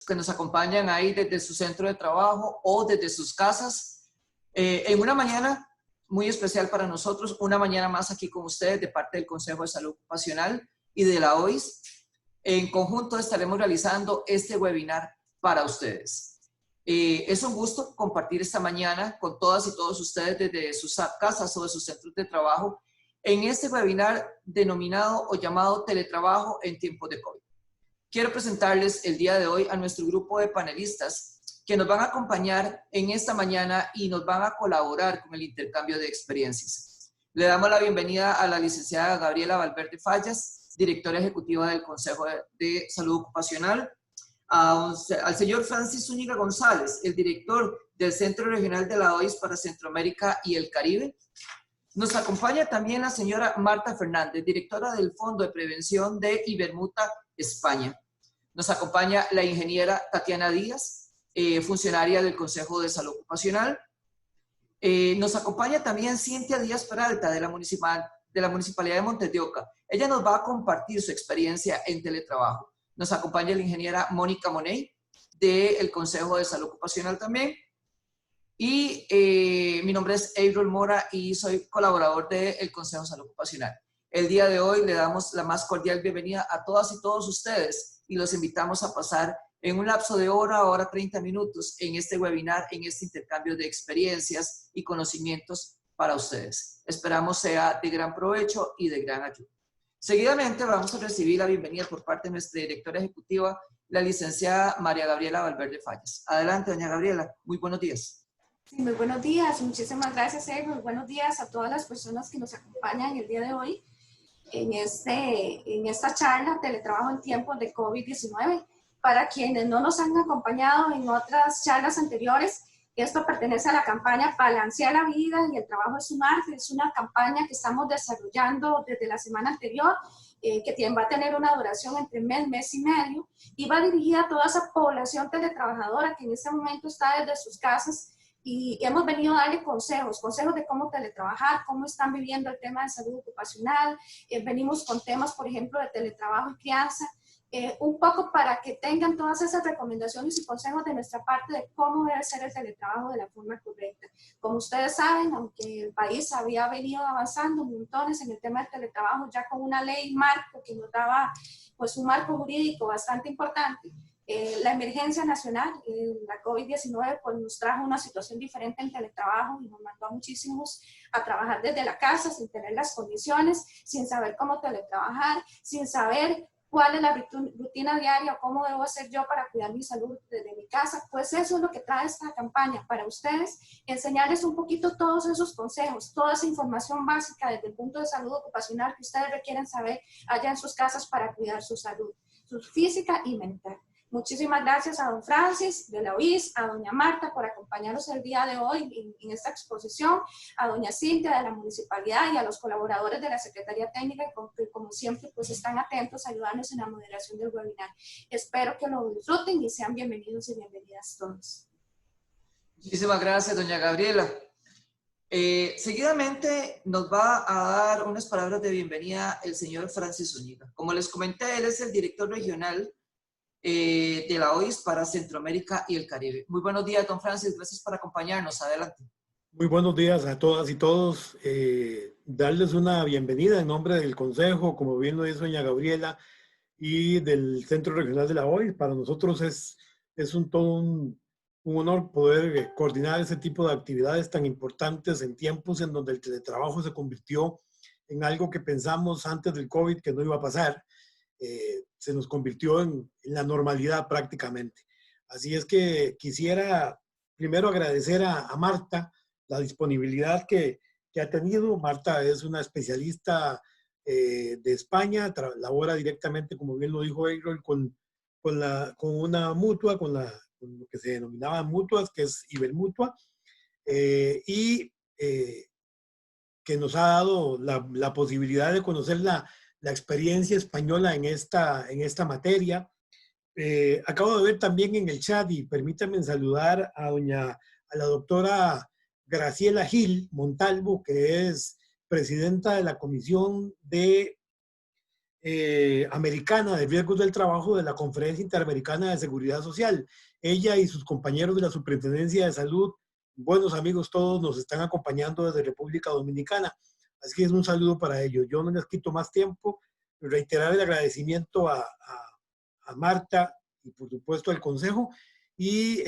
que nos acompañan ahí desde su centro de trabajo o desde sus casas, en una mañana muy especial para nosotros, una mañana más aquí con ustedes de parte del Consejo de Salud Ocupacional y de la OIS. En conjunto estaremos realizando este webinar para ustedes. Es un gusto compartir esta mañana con todas y todos ustedes desde sus casas o de sus centros de trabajo en este webinar denominado o llamado Teletrabajo en tiempos de COVID. Quiero presentarles el día de hoy a nuestro grupo de panelistas que nos van a acompañar en esta mañana y nos van a colaborar con el intercambio de experiencias. Le damos la bienvenida a la licenciada Gabriela Valverde Fallas, directora ejecutiva del Consejo de Salud Ocupacional, al señor Francis Zúñiga González, el director del Centro Regional de la OIS para Centroamérica y el Caribe. Nos acompaña también la señora Marta Fernández, directora del Fondo de Prevención de Ibermuta, España. Nos acompaña la ingeniera Tatiana Díaz, funcionaria del Consejo de Salud Ocupacional. Nos acompaña también Cintia Díaz Peralta, de la Municipalidad de Montes de Oca. Ella nos va a compartir su experiencia en teletrabajo. Nos acompaña la ingeniera Mónica Money, del Consejo de Salud Ocupacional también. Y mi nombre es April Mora y soy colaborador del Consejo de Salud Ocupacional. El día de hoy le damos la más cordial bienvenida a todas y todos ustedes y los invitamos a pasar en un lapso de hora 30 minutos en este webinar, en este intercambio de experiencias y conocimientos para ustedes. Esperamos sea de gran provecho y de gran ayuda. Seguidamente vamos a recibir la bienvenida por parte de nuestra directora ejecutiva, la licenciada María Gabriela Valverde Fallas. Adelante, doña Gabriela. Muy buenos días. Sí, muy buenos días, muchísimas gracias, muy buenos días a todas las personas que nos acompañan el día de hoy en esta charla Teletrabajo en tiempos de COVID-19. Para quienes no nos han acompañado en otras charlas anteriores, esto pertenece a la campaña Balancea la vida y el trabajo es un arte. Es una campaña que estamos desarrollando desde la semana anterior, que va a tener una duración entre mes y medio, y va dirigida a toda esa población teletrabajadora que en este momento está desde sus casas. Y hemos venido a darle consejos de cómo teletrabajar, cómo están viviendo el tema de salud ocupacional. Venimos con temas, por ejemplo, de teletrabajo y crianza, un poco para que tengan todas esas recomendaciones y consejos de nuestra parte de cómo debe ser el teletrabajo de la forma correcta. Como ustedes saben, aunque el país había venido avanzando montones en el tema del teletrabajo, ya con una ley marco que nos daba pues un marco jurídico bastante importante, la emergencia nacional, la COVID-19, pues nos trajo una situación diferente en teletrabajo y nos mandó a muchísimos a trabajar desde la casa sin tener las condiciones, sin saber cómo teletrabajar, sin saber cuál es la rutina diaria o cómo debo hacer yo para cuidar mi salud desde mi casa. Pues eso es lo que trae esta campaña para ustedes, enseñarles un poquito todos esos consejos, toda esa información básica desde el punto de salud ocupacional que ustedes requieren saber allá en sus casas para cuidar su salud, su física y mental. Muchísimas gracias a don Francis de la OIS, a doña Marta por acompañarnos el día de hoy en esta exposición, a doña Cintia de la Municipalidad y a los colaboradores de la Secretaría Técnica que como siempre pues están atentos a ayudarnos en la moderación del webinar. Espero que lo disfruten y sean bienvenidos y bienvenidas todos. Muchísimas gracias, doña Gabriela. Seguidamente nos va a dar unas palabras de bienvenida el señor Francis Zúñiga. Como les comenté, él es el director regional de la OIS para Centroamérica y el Caribe. Muy buenos días, don Francis. Gracias por acompañarnos. Adelante. Muy buenos días a todas y todos. Darles una bienvenida en nombre del Consejo, como bien lo hizo doña Gabriela, y del Centro Regional de la OIS. Para nosotros es todo un honor poder coordinar ese tipo de actividades tan importantes en tiempos en donde el teletrabajo se convirtió en algo que pensamos antes del COVID que no iba a pasar. Se nos convirtió en la normalidad prácticamente. Así es que quisiera primero agradecer a Marta la disponibilidad que ha tenido. Marta es una especialista de España, labora directamente, como bien lo dijo April, con una mutua, con lo que se denominaba mutuas, que es Ibermutua, y que nos ha dado la posibilidad de conocer la experiencia española en esta materia. Acabo de ver también en el chat, y permítanme saludar a la doctora Graciela Gil Montalvo, que es presidenta de la Comisión de americana de riesgos del trabajo de la Conferencia Interamericana de Seguridad Social. Ella y sus compañeros de la Superintendencia de Salud, buenos amigos todos, nos están acompañando desde República Dominicana. Así que es un saludo para ellos. Yo no les quito más tiempo. Reiterar el agradecimiento a Marta y por supuesto al Consejo y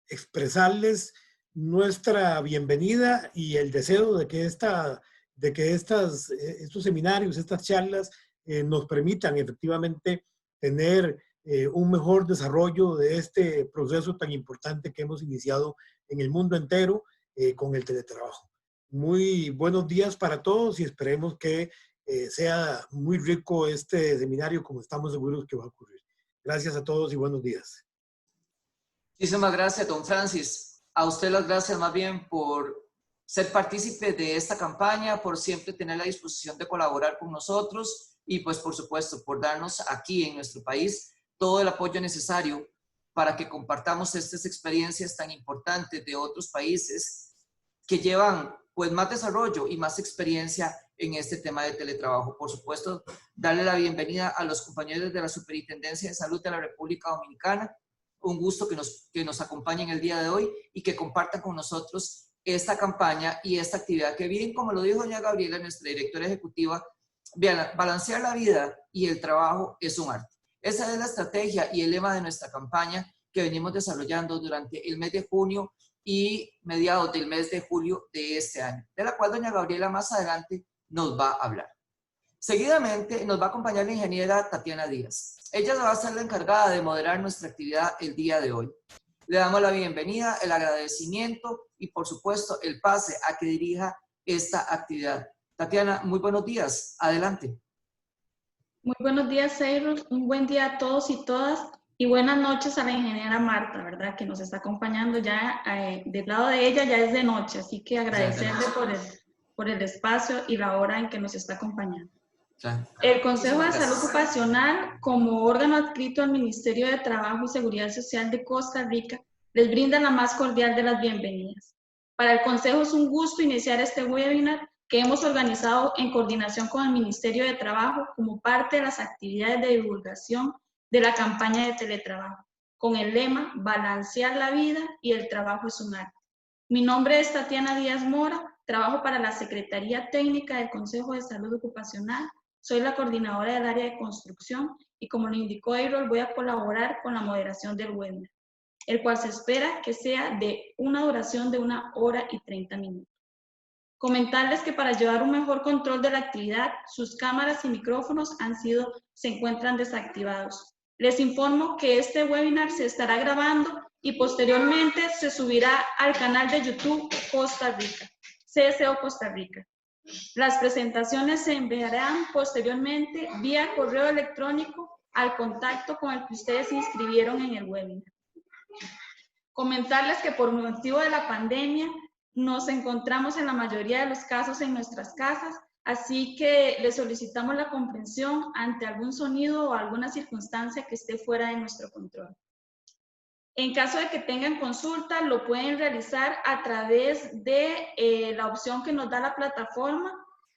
expresarles nuestra bienvenida y el deseo de que estos seminarios, estas charlas nos permitan efectivamente tener un mejor desarrollo de este proceso tan importante que hemos iniciado en el mundo entero con el teletrabajo. Muy buenos días para todos y esperemos que sea muy rico este seminario, como estamos seguros que va a ocurrir. Gracias a todos y buenos días. Muchísimas gracias, don Francis. A usted las gracias más bien por ser partícipe de esta campaña, por siempre tener la disposición de colaborar con nosotros y pues por supuesto por darnos aquí en nuestro país todo el apoyo necesario para que compartamos estas experiencias tan importantes de otros países que llevan pues más desarrollo y más experiencia en este tema de teletrabajo. Por supuesto, darle la bienvenida a los compañeros de la Superintendencia de Salud de la República Dominicana. Un gusto que nos acompañen el día de hoy y que compartan con nosotros esta campaña y esta actividad que bien, como lo dijo doña Gabriela, nuestra directora ejecutiva, balancear la vida y el trabajo es un arte. Esa es la estrategia y el lema de nuestra campaña que venimos desarrollando durante el mes de junio y mediados del mes de julio de este año, de la cual doña Gabriela más adelante nos va a hablar. Seguidamente nos va a acompañar la ingeniera Tatiana Díaz. Ella va a ser la encargada de moderar nuestra actividad el día de hoy. Le damos la bienvenida, el agradecimiento y por supuesto el pase a que dirija esta actividad. Tatiana, muy buenos días. Adelante. Muy buenos días, Cyrus. Un buen día a todos y todas. Y buenas noches a la ingeniera Marta, ¿verdad? Que nos está acompañando ya. Del lado de ella ya es de noche, así que agradecerle por el espacio y la hora en que nos está acompañando. El Consejo de Salud Ocupacional, como órgano adscrito al Ministerio de Trabajo y Seguridad Social de Costa Rica, les brinda la más cordial de las bienvenidas. Para el Consejo es un gusto iniciar este webinar que hemos organizado en coordinación con el Ministerio de Trabajo como parte de las actividades de divulgación de la campaña de teletrabajo, con el lema Balancear la vida y el trabajo es un arte. Mi nombre es Tatiana Díaz Mora, trabajo para la Secretaría Técnica del Consejo de Salud Ocupacional. Soy la coordinadora del área de construcción y como lo indicó Eirol, voy a colaborar con la moderación del webinar, el cual se espera que sea de una duración de 1 hora y 30 minutos. Comentarles que para llevar un mejor control de la actividad, sus cámaras y micrófonos se encuentran desactivados. Les informo que este webinar se estará grabando y posteriormente se subirá al canal de YouTube Costa Rica, CSO Costa Rica. Las presentaciones se enviarán posteriormente vía correo electrónico al contacto con el que ustedes se inscribieron en el webinar. Comentarles que por motivo de la pandemia nos encontramos en la mayoría de los casos en nuestras casas, así que les solicitamos la comprensión ante algún sonido o alguna circunstancia que esté fuera de nuestro control. En caso de que tengan consulta, lo pueden realizar a través de la opción que nos da la plataforma.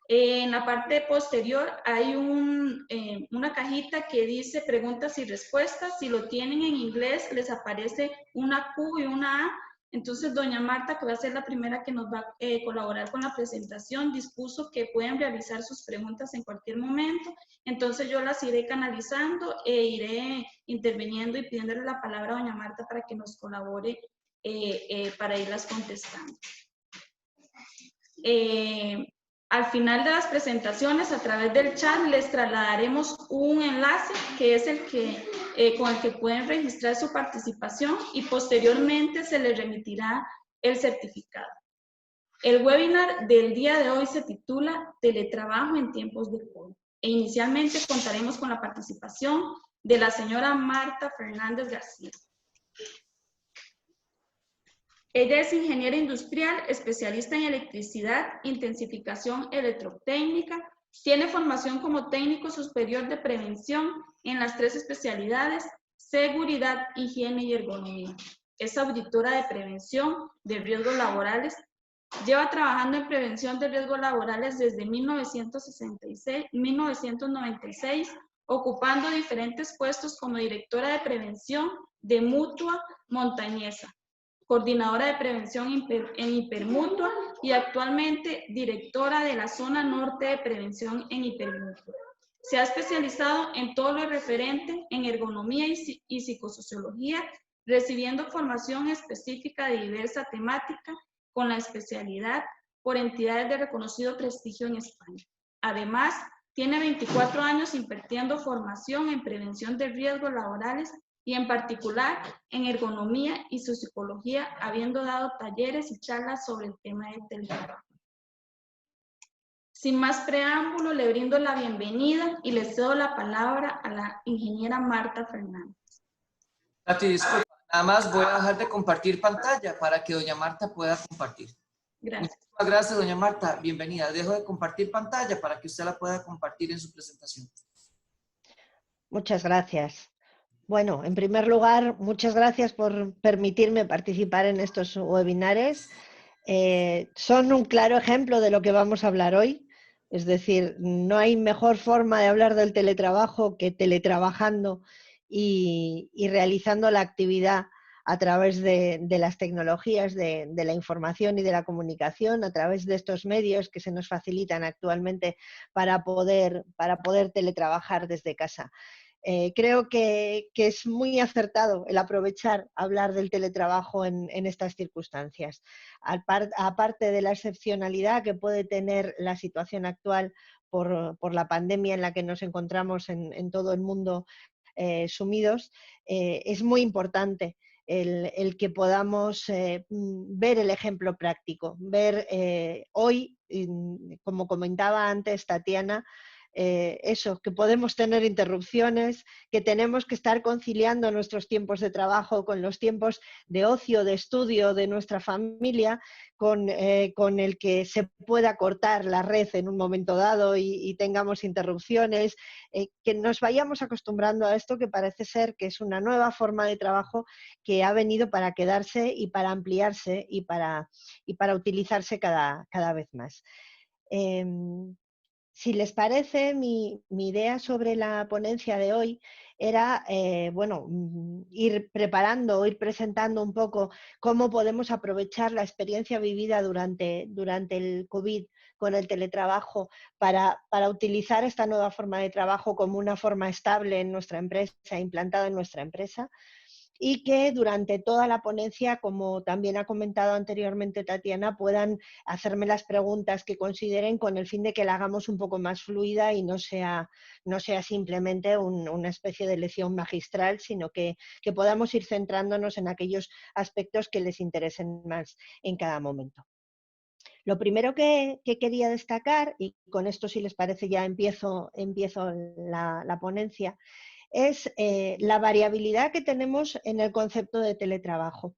En la parte posterior hay una cajita que dice preguntas y respuestas. Si lo tienen en inglés, les aparece una Q y una A. Entonces, doña Marta, que va a ser la primera que nos va a colaborar con la presentación, dispuso que pueden realizar sus preguntas en cualquier momento. Entonces, yo las iré canalizando e iré interviniendo y pidiéndole la palabra a doña Marta para que nos colabore para irlas contestando. Al final de las presentaciones, a través del chat, les trasladaremos un enlace que es el que, con el que pueden registrar su participación y posteriormente se les remitirá el certificado. El webinar del día de hoy se titula Teletrabajo en tiempos de COVID e inicialmente contaremos con la participación de la señora Marta Fernández García. Ella es ingeniera industrial, especialista en electricidad, intensificación electrotécnica, tiene formación como técnico superior de prevención en las 3 especialidades, seguridad, higiene y ergonomía. Es auditora de prevención de riesgos laborales Lleva trabajando en prevención de riesgos laborales desde 1996, ocupando diferentes puestos como directora de prevención de Mutua Montañesa, coordinadora de prevención en Hipermutua y actualmente directora de la zona norte de prevención en Hipermutua. Se ha especializado en todo lo referente en ergonomía y psicosociología, recibiendo formación específica de diversa temática con la especialidad por entidades de reconocido prestigio en España. Además, tiene 24 años impartiendo formación en prevención de riesgos laborales y en particular en ergonomía y psicología, habiendo dado talleres y charlas sobre el tema del teletrabajo. Sin más preámbulo, le brindo la bienvenida y le cedo la palabra a la ingeniera Marta Fernández. Tati, disculpa, nada más voy a dejar de compartir pantalla para que doña Marta pueda compartir. Gracias. Muchísimas gracias, doña Marta. Bienvenida. Dejo de compartir pantalla para que usted la pueda compartir en su presentación. Muchas gracias. Bueno, en primer lugar, muchas gracias por permitirme participar en estos webinares. Son un claro ejemplo de lo que vamos a hablar hoy. Es decir, no hay mejor forma de hablar del teletrabajo que teletrabajando y realizando la actividad a través de las tecnologías, de la información y de la comunicación, a través de estos medios que se nos facilitan actualmente para poder teletrabajar desde casa. Creo que es muy acertado el aprovechar hablar del teletrabajo en estas circunstancias. Aparte de la excepcionalidad que puede tener la situación actual por la pandemia en la que nos encontramos en todo el mundo sumidos, es muy importante el que podamos ver el ejemplo práctico, ver hoy, como comentaba antes Tatiana, eso, que podemos tener interrupciones, que tenemos que estar conciliando nuestros tiempos de trabajo con los tiempos de ocio, de estudio de nuestra familia, con el que se pueda cortar la red en un momento dado y tengamos interrupciones, que nos vayamos acostumbrando a esto que parece ser que es una nueva forma de trabajo que ha venido para quedarse y para ampliarse y para utilizarse cada vez más. Si les parece, mi idea sobre la ponencia de hoy era ir preparando, ir presentando un poco cómo podemos aprovechar la experiencia vivida durante el COVID con el teletrabajo para utilizar esta nueva forma de trabajo como una forma estable en nuestra empresa, implantada en nuestra empresa. Y que durante toda la ponencia, como también ha comentado anteriormente Tatiana, puedan hacerme las preguntas que consideren con el fin de que la hagamos un poco más fluida y no sea simplemente una especie de lección magistral, sino que podamos ir centrándonos en aquellos aspectos que les interesen más en cada momento. Lo primero que quería destacar, y con esto si les parece ya empiezo la ponencia, es la variabilidad que tenemos en el concepto de teletrabajo.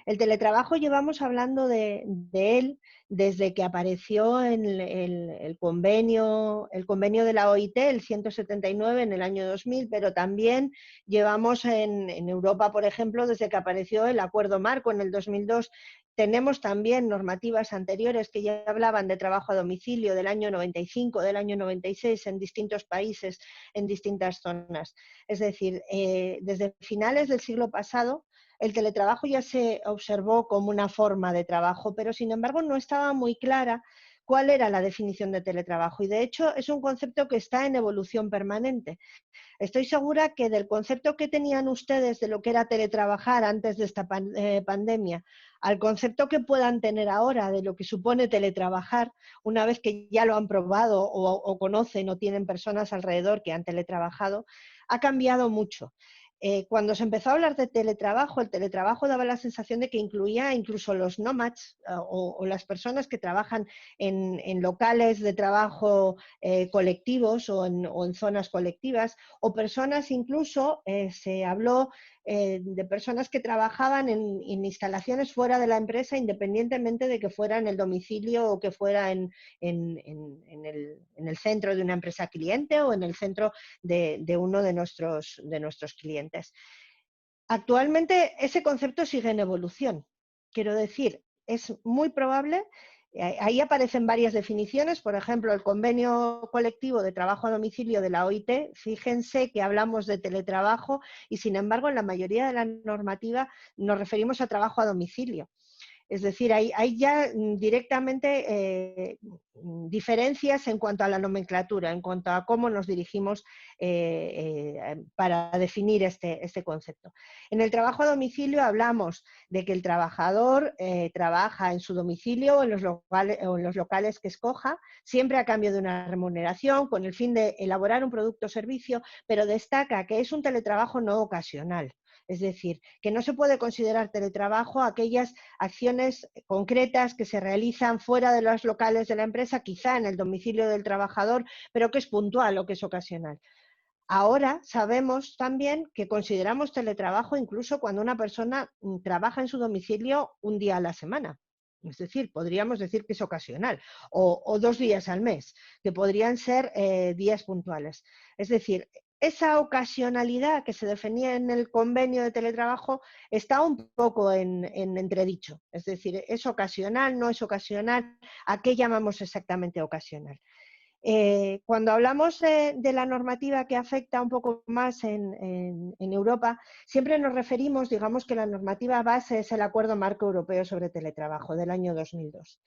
El teletrabajo llevamos hablando de él desde que apareció en el convenio de la OIT, el 179 en el año 2000, pero también llevamos en Europa, por ejemplo, desde que apareció el Acuerdo Marco en el 2002. Tenemos también normativas anteriores que ya hablaban de trabajo a domicilio del año 95, del año 96 en distintos países, en distintas zonas. Es decir, desde finales del siglo pasado, el teletrabajo ya se observó como una forma de trabajo, pero sin embargo no estaba muy clara cuál era la definición de teletrabajo y de hecho es un concepto que está en evolución permanente. Estoy segura que del concepto que tenían ustedes de lo que era teletrabajar antes de esta pandemia al concepto que puedan tener ahora de lo que supone teletrabajar, una vez que ya lo han probado o conocen o tienen personas alrededor que han teletrabajado, ha cambiado mucho. Cuando se empezó a hablar de teletrabajo, el teletrabajo daba la sensación de que incluía incluso los nómadas o las personas que trabajan en locales de trabajo colectivos o en zonas colectivas, o personas incluso, se habló de personas que trabajaban en instalaciones fuera de la empresa independientemente de que fuera en el domicilio o que fuera en el centro de una empresa cliente o en el centro de uno de nuestros clientes. Actualmente ese concepto sigue en evolución. Quiero decir, es muy probable. Ahí aparecen varias definiciones, por ejemplo, el convenio colectivo de trabajo a domicilio de la OIT, fíjense que hablamos de teletrabajo y sin embargo en la mayoría de la normativa nos referimos a trabajo a domicilio. Es decir, hay ya directamente diferencias en cuanto a la nomenclatura, en cuanto a cómo nos dirigimos para definir este concepto. En el trabajo a domicilio hablamos de que el trabajador trabaja en su domicilio o en los locales que escoja, siempre a cambio de una remuneración, con el fin de elaborar un producto o servicio, pero destaca que es un teletrabajo no ocasional. Es decir, que no se puede considerar teletrabajo aquellas acciones concretas que se realizan fuera de los locales de la empresa, quizá en el domicilio del trabajador, pero que es puntual o que es ocasional. Ahora sabemos también que consideramos teletrabajo incluso cuando una persona trabaja en su domicilio un día a la semana. Es decir, podríamos decir que es ocasional, o 2 días al mes, que podrían ser días puntuales. Es decir, esa ocasionalidad que se definía en el convenio de teletrabajo está un poco en entredicho. Es decir, ¿es ocasional, no es ocasional? ¿A qué llamamos exactamente ocasional? Cuando hablamos de la normativa que afecta un poco más en Europa, siempre nos referimos, digamos que la normativa base es el Acuerdo Marco Europeo sobre Teletrabajo del año 2002.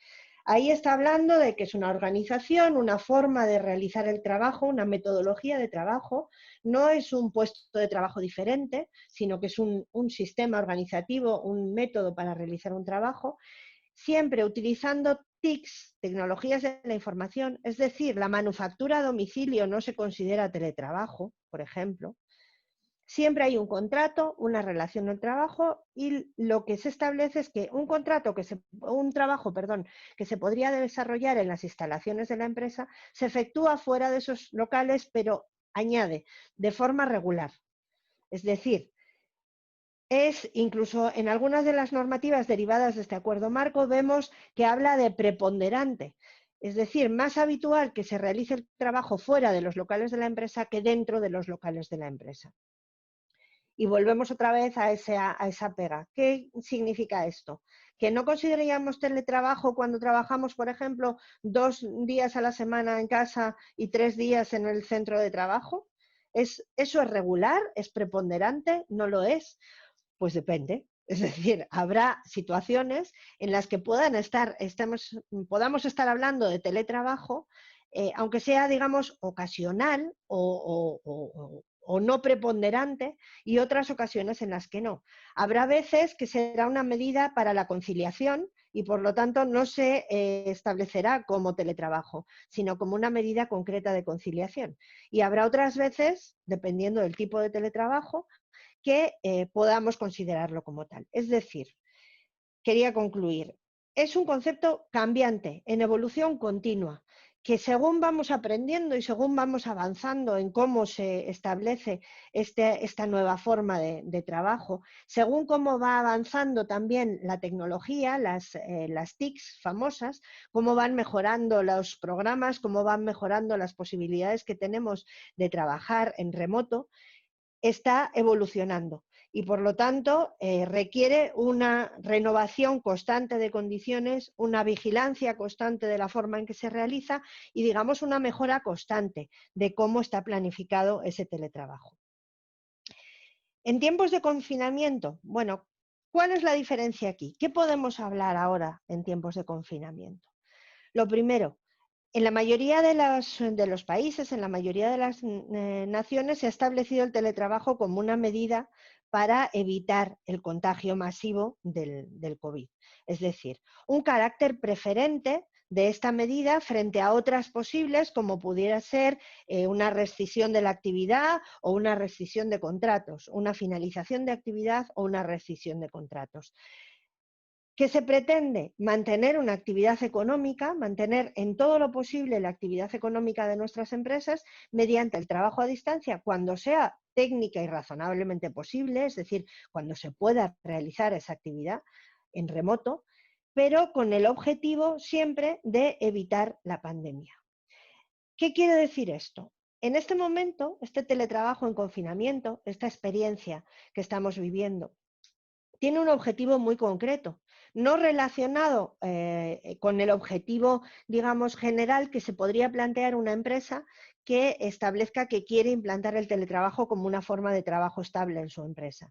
Ahí está hablando de que es una organización, una forma de realizar el trabajo, una metodología de trabajo, no es un puesto de trabajo diferente, sino que es un sistema organizativo, un método para realizar un trabajo, siempre utilizando TICs, tecnologías de la información, es decir, la manufactura a domicilio no se considera teletrabajo, por ejemplo. Siempre hay un contrato, una relación de trabajo y lo que se establece es que un trabajo que se podría desarrollar en las instalaciones de la empresa se efectúa fuera de esos locales, pero añade, de forma regular. Es decir, es incluso en algunas de las normativas derivadas de este acuerdo marco vemos que habla de preponderante. Es decir, más habitual que se realice el trabajo fuera de los locales de la empresa que dentro de los locales de la empresa. Y volvemos otra vez a esa pega. ¿Qué significa esto? Que no consideraríamos teletrabajo cuando trabajamos, por ejemplo, 2 días a la semana en casa y 3 días en el centro de trabajo. ¿Eso es regular? ¿Es preponderante? ¿No lo es? Pues depende. Es decir, habrá situaciones en las que podamos estar hablando de teletrabajo, aunque sea, digamos, ocasional o no preponderante, y otras ocasiones en las que no. Habrá veces que será una medida para la conciliación y por lo tanto no se establecerá como teletrabajo, sino como una medida concreta de conciliación. Y habrá otras veces, dependiendo del tipo de teletrabajo, que podamos considerarlo como tal. Es decir, quería concluir, es un concepto cambiante, en evolución continua, que según vamos aprendiendo y según vamos avanzando en cómo se establece esta nueva forma de trabajo, según cómo va avanzando también la tecnología, las TICs famosas, cómo van mejorando los programas, cómo van mejorando las posibilidades que tenemos de trabajar en remoto, está evolucionando y por lo tanto requiere una renovación constante de condiciones, una vigilancia constante de la forma en que se realiza y digamos una mejora constante de cómo está planificado ese teletrabajo. En tiempos de confinamiento, bueno, ¿cuál es la diferencia aquí? ¿Qué podemos hablar ahora en tiempos de confinamiento? Lo primero, en la mayoría de los países, en la mayoría de las naciones, se ha establecido el teletrabajo como una medida para evitar el contagio masivo del COVID. Es decir, un carácter preferente de esta medida frente a otras posibles, como pudiera ser una rescisión de la actividad o una rescisión de contratos, una finalización de actividad o una rescisión de contratos. ¿Qué se pretende? Mantener una actividad económica, mantener en todo lo posible la actividad económica de nuestras empresas mediante el trabajo a distancia cuando sea técnica y razonablemente posible, es decir, cuando se pueda realizar esa actividad en remoto, pero con el objetivo siempre de evitar la pandemia. ¿Qué quiere decir esto? En este momento, este teletrabajo en confinamiento, esta experiencia que estamos viviendo, tiene un objetivo muy concreto, no relacionado con el objetivo, digamos, general que se podría plantear una empresa que establezca que quiere implantar el teletrabajo como una forma de trabajo estable en su empresa.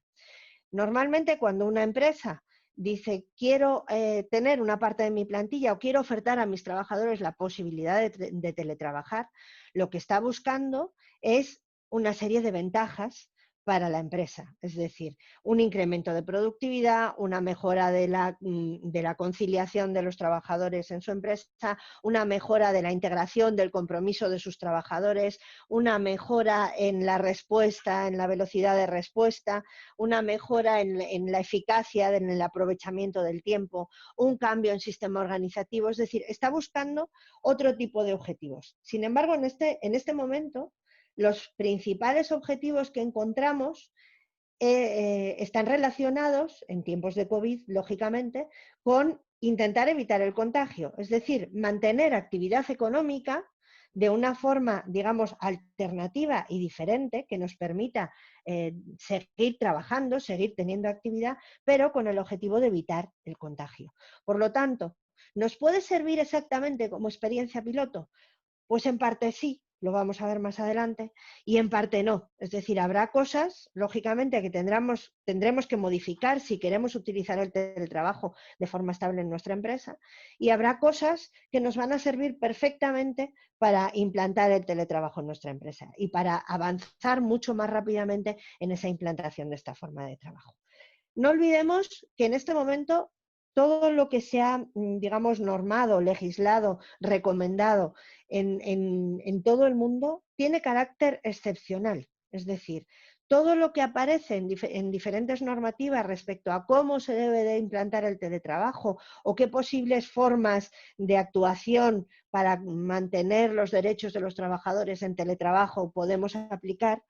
Normalmente, cuando una empresa dice quiero tener una parte de mi plantilla o quiero ofertar a mis trabajadores la posibilidad de teletrabajar, lo que está buscando es una serie de ventajas para la empresa, es decir, un incremento de productividad, una mejora de la conciliación de los trabajadores en su empresa, una mejora de la integración del compromiso de sus trabajadores, una mejora en la respuesta, en la velocidad de respuesta, una mejora en la eficacia, en el aprovechamiento del tiempo, un cambio en sistema organizativo, es decir, está buscando otro tipo de objetivos. Sin embargo, en este momento, los principales objetivos que encontramos están relacionados, en tiempos de COVID, lógicamente, con intentar evitar el contagio, es decir, mantener actividad económica de una forma, digamos, alternativa y diferente, que nos permita seguir trabajando, seguir teniendo actividad, pero con el objetivo de evitar el contagio. Por lo tanto, ¿nos puede servir exactamente como experiencia piloto? Pues en parte sí, lo vamos a ver más adelante, y en parte no. Es decir, habrá cosas, lógicamente, que tendremos que modificar si queremos utilizar el teletrabajo de forma estable en nuestra empresa, y habrá cosas que nos van a servir perfectamente para implantar el teletrabajo en nuestra empresa y para avanzar mucho más rápidamente en esa implantación de esta forma de trabajo. No olvidemos que en este momento todo lo que se ha, digamos, normado, legislado, recomendado en todo el mundo tiene carácter excepcional. Es decir, todo lo que aparece en diferentes normativas respecto a cómo se debe de implantar el teletrabajo o qué posibles formas de actuación para mantener los derechos de los trabajadores en teletrabajo podemos aplicar,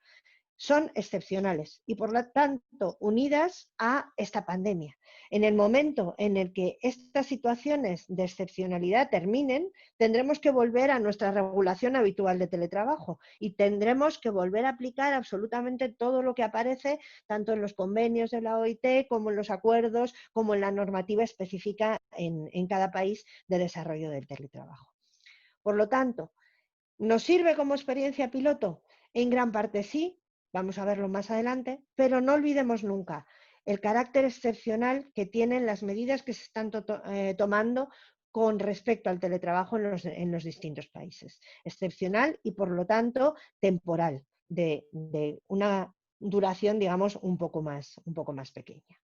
son excepcionales y por lo tanto unidas a esta pandemia. En el momento en el que estas situaciones de excepcionalidad terminen, tendremos que volver a nuestra regulación habitual de teletrabajo y tendremos que volver a aplicar absolutamente todo lo que aparece tanto en los convenios de la OIT como en los acuerdos, como en la normativa específica en cada país de desarrollo del teletrabajo. Por lo tanto, ¿nos sirve como experiencia piloto? En gran parte sí. Vamos a verlo más adelante, pero no olvidemos nunca el carácter excepcional que tienen las medidas que se están tomando con respecto al teletrabajo en los distintos países. Excepcional y, por lo tanto, temporal, de una duración, digamos, un poco más pequeña.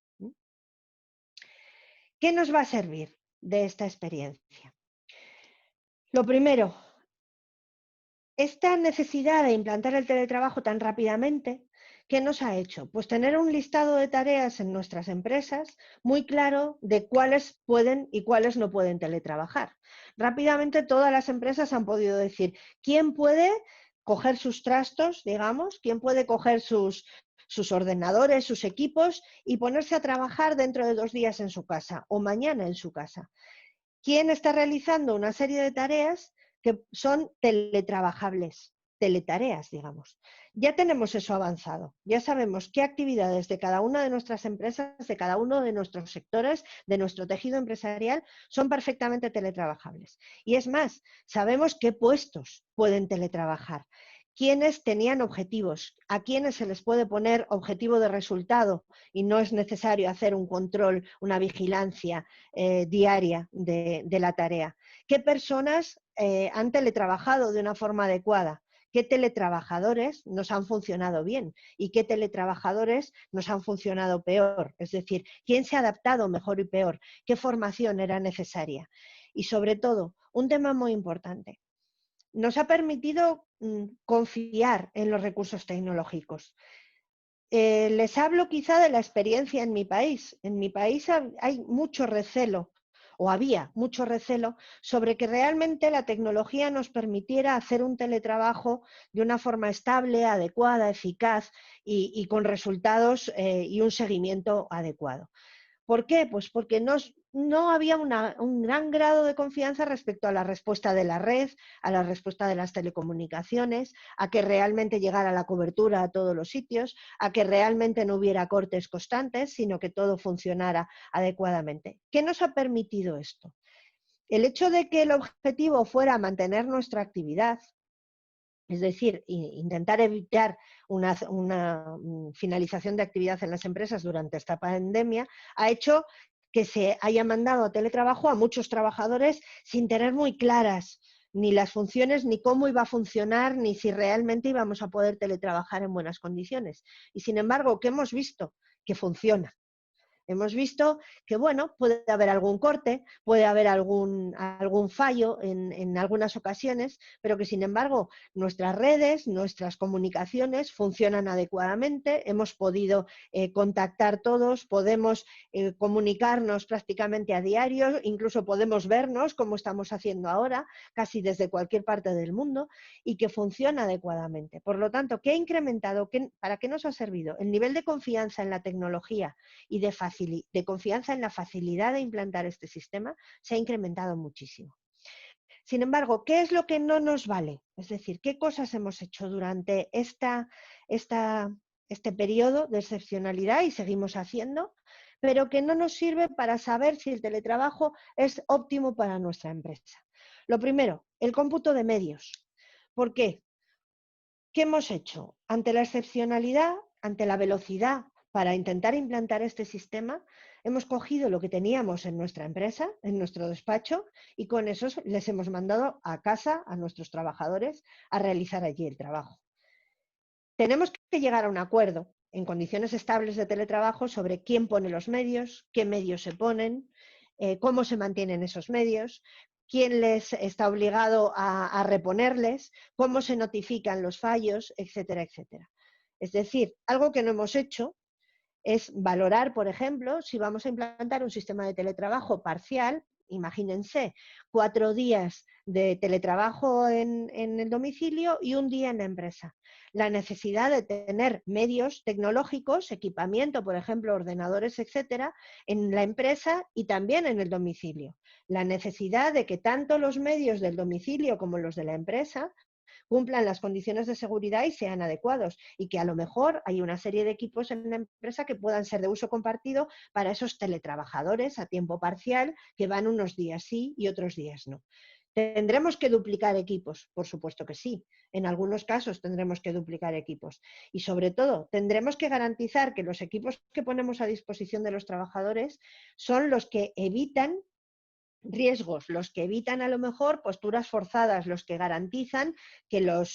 ¿Qué nos va a servir de esta experiencia? Lo primero, esta necesidad de implantar el teletrabajo tan rápidamente, ¿qué nos ha hecho? Pues tener un listado de tareas en nuestras empresas muy claro de cuáles pueden y cuáles no pueden teletrabajar. Rápidamente todas las empresas han podido decir quién puede coger sus trastos, digamos, quién puede coger sus ordenadores, sus equipos y ponerse a trabajar dentro de 2 días en su casa o mañana en su casa. ¿Quién está realizando una serie de tareas que son teletrabajables, teletareas, digamos? Ya tenemos eso avanzado, ya sabemos qué actividades de cada una de nuestras empresas, de cada uno de nuestros sectores, de nuestro tejido empresarial, son perfectamente teletrabajables. Y es más, sabemos qué puestos pueden teletrabajar, quiénes tenían objetivos, a quiénes se les puede poner objetivo de resultado y no es necesario hacer un control, una vigilancia diaria de la tarea. ¿Qué personas han teletrabajado de una forma adecuada? ¿Qué teletrabajadores nos han funcionado bien y qué teletrabajadores nos han funcionado peor? Es decir, ¿quién se ha adaptado mejor y peor? ¿Qué formación era necesaria? Y sobre todo, un tema muy importante, nos ha permitido confiar en los recursos tecnológicos. Les hablo quizá de la experiencia en mi país. En mi país hay mucho recelo, o había mucho recelo, sobre que realmente la tecnología nos permitiera hacer un teletrabajo de una forma estable, adecuada, eficaz y con resultados y un seguimiento adecuado. ¿Por qué? Pues porque no había un gran grado de confianza respecto a la respuesta de la red, a la respuesta de las telecomunicaciones, a que realmente llegara la cobertura a todos los sitios, a que realmente no hubiera cortes constantes, sino que todo funcionara adecuadamente. ¿Qué nos ha permitido esto? El hecho de que el objetivo fuera mantener nuestra actividad, es decir, intentar evitar una finalización de actividad en las empresas durante esta pandemia, ha hecho que se haya mandado teletrabajo a muchos trabajadores sin tener muy claras ni las funciones, ni cómo iba a funcionar, ni si realmente íbamos a poder teletrabajar en buenas condiciones. Y sin embargo, ¿qué hemos visto? Que funciona. Hemos visto que, bueno, puede haber algún corte, puede haber algún fallo en algunas ocasiones, pero que, sin embargo, nuestras redes, nuestras comunicaciones funcionan adecuadamente, hemos podido contactar todos, podemos comunicarnos prácticamente a diario, incluso podemos vernos como estamos haciendo ahora, casi desde cualquier parte del mundo, y que funciona adecuadamente. Por lo tanto, ¿qué ha incrementado? ¿Para qué nos ha servido? El nivel de confianza en la tecnología y de confianza en la facilidad de implantar este sistema se ha incrementado muchísimo. Sin embargo, ¿qué es lo que no nos vale? Es decir, ¿qué cosas hemos hecho durante este periodo de excepcionalidad y seguimos haciendo, pero que no nos sirve para saber si el teletrabajo es óptimo para nuestra empresa? Lo primero, el cómputo de medios. ¿Por qué? ¿Qué hemos hecho? Ante la excepcionalidad, ante la velocidad, para intentar implantar este sistema, hemos cogido lo que teníamos en nuestra empresa, en nuestro despacho, y con eso les hemos mandado a casa a nuestros trabajadores a realizar allí el trabajo. Tenemos que llegar a un acuerdo en condiciones estables de teletrabajo sobre quién pone los medios, qué medios se ponen, cómo se mantienen esos medios, quién les está obligado a reponerles, cómo se notifican los fallos, etcétera, etcétera. Es decir, algo que no hemos hecho es valorar, por ejemplo, si vamos a implantar un sistema de teletrabajo parcial. Imagínense, 4 días de teletrabajo en el domicilio y 1 día en la empresa. La necesidad de tener medios tecnológicos, equipamiento, por ejemplo, ordenadores, etcétera, en la empresa y también en el domicilio. La necesidad de que tanto los medios del domicilio como los de la empresa cumplan las condiciones de seguridad y sean adecuados, y que a lo mejor hay una serie de equipos en la empresa que puedan ser de uso compartido para esos teletrabajadores a tiempo parcial que van unos días sí y otros días no. ¿Tendremos que duplicar equipos? Por supuesto que sí. En algunos casos tendremos que duplicar equipos. Y sobre todo, tendremos que garantizar que los equipos que ponemos a disposición de los trabajadores son los que evitan riesgos, los que evitan a lo mejor posturas forzadas, los que garantizan que la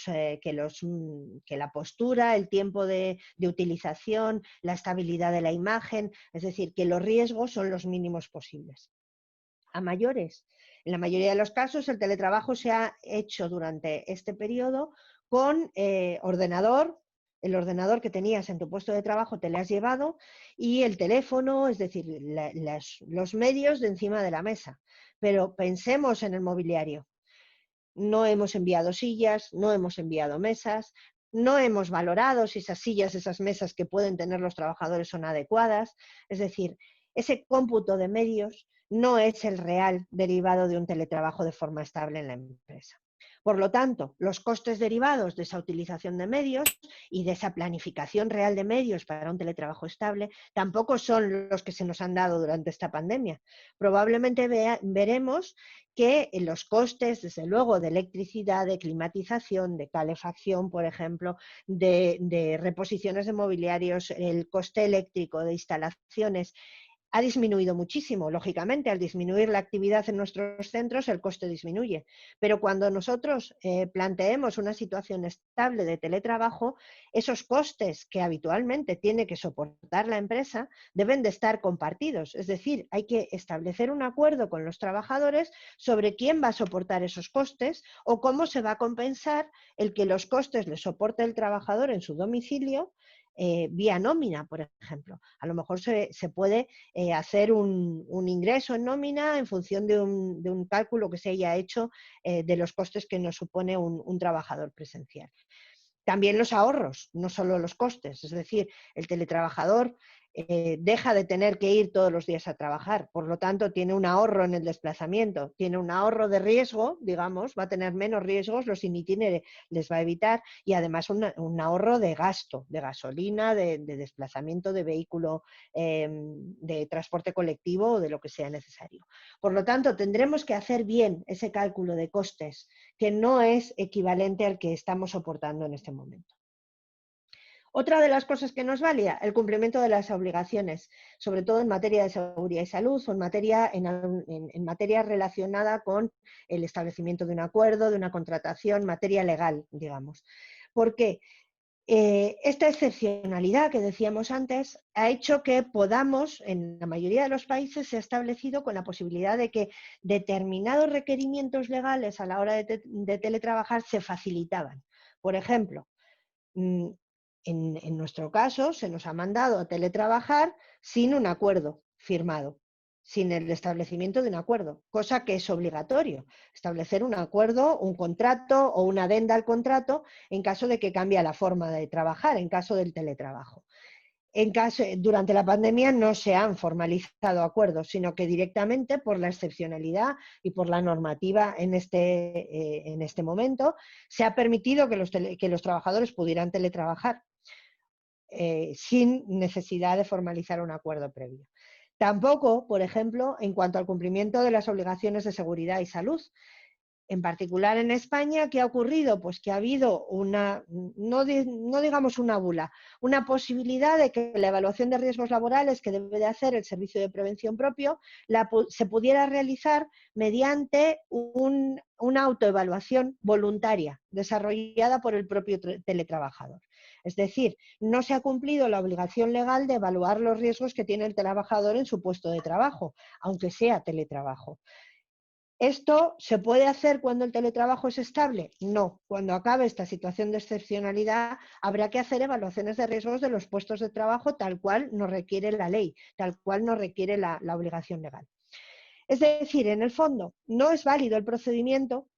postura, el tiempo de utilización, la estabilidad de la imagen, es decir, que los riesgos son los mínimos posibles. A mayores, en la mayoría de los casos el teletrabajo se ha hecho durante este periodo con ordenador. El ordenador que tenías en tu puesto de trabajo te lo has llevado y el teléfono, es decir, los medios de encima de la mesa. Pero pensemos en el mobiliario. No hemos enviado sillas, no hemos enviado mesas, no hemos valorado si esas sillas, esas mesas que pueden tener los trabajadores son adecuadas. Es decir, ese cómputo de medios no es el real derivado de un teletrabajo de forma estable en la empresa. Por lo tanto, los costes derivados de esa utilización de medios y de esa planificación real de medios para un teletrabajo estable tampoco son los que se nos han dado durante esta pandemia. Probablemente veremos que los costes, desde luego, de electricidad, de climatización, de calefacción, por ejemplo, de reposiciones de mobiliarios, el coste eléctrico de instalaciones, ha disminuido muchísimo. Lógicamente, al disminuir la actividad en nuestros centros, el coste disminuye. Pero cuando nosotros planteemos una situación estable de teletrabajo, esos costes que habitualmente tiene que soportar la empresa deben de estar compartidos. Es decir, hay que establecer un acuerdo con los trabajadores sobre quién va a soportar esos costes o cómo se va a compensar el que los costes les soporte el trabajador en su domicilio vía nómina, por ejemplo. A lo mejor se puede hacer un ingreso en nómina en función de un cálculo que se haya hecho de los costes que nos supone un trabajador presencial. También los ahorros, no solo los costes, es decir, el teletrabajador deja de tener que ir todos los días a trabajar, por lo tanto tiene un ahorro en el desplazamiento, tiene un ahorro de riesgo, digamos, va a tener menos riesgos, los in itinere les va a evitar y además un ahorro de gasto, de gasolina, de desplazamiento de vehículo, de transporte colectivo o de lo que sea necesario. Por lo tanto, tendremos que hacer bien ese cálculo de costes, que no es equivalente al que estamos soportando en este momento. Otra de las cosas que nos valía, el cumplimiento de las obligaciones, sobre todo en materia de seguridad y salud o en materia relacionada con el establecimiento de un acuerdo, de una contratación, materia legal, digamos. Porque esta excepcionalidad que decíamos antes ha hecho que podamos, en la mayoría de los países se ha establecido con la posibilidad de que determinados requerimientos legales a la hora de teletrabajar se facilitaban. Por ejemplo, en nuestro caso, se nos ha mandado a teletrabajar sin un acuerdo firmado, sin el establecimiento de un acuerdo, cosa que es obligatorio, establecer un acuerdo, un contrato o una adenda al contrato en caso de que cambie la forma de trabajar, en caso del teletrabajo. Durante la pandemia no se han formalizado acuerdos, sino que directamente por la excepcionalidad y por la normativa en este momento se ha permitido que los trabajadores pudieran teletrabajar sin necesidad de formalizar un acuerdo previo. Tampoco, por ejemplo, en cuanto al cumplimiento de las obligaciones de seguridad y salud. En particular en España, ¿qué ha ocurrido? Pues que ha habido no digamos una bula, una posibilidad de que la evaluación de riesgos laborales que debe de hacer el Servicio de Prevención propio se pudiera realizar mediante una autoevaluación voluntaria desarrollada por el propio teletrabajador. Es decir, no se ha cumplido la obligación legal de evaluar los riesgos que tiene el trabajador en su puesto de trabajo, aunque sea teletrabajo. ¿Esto se puede hacer cuando el teletrabajo es estable? No. Cuando acabe esta situación de excepcionalidad, habrá que hacer evaluaciones de riesgos de los puestos de trabajo tal cual nos requiere la ley, tal cual nos requiere la obligación legal. Es decir, en el fondo, no es válido el procedimiento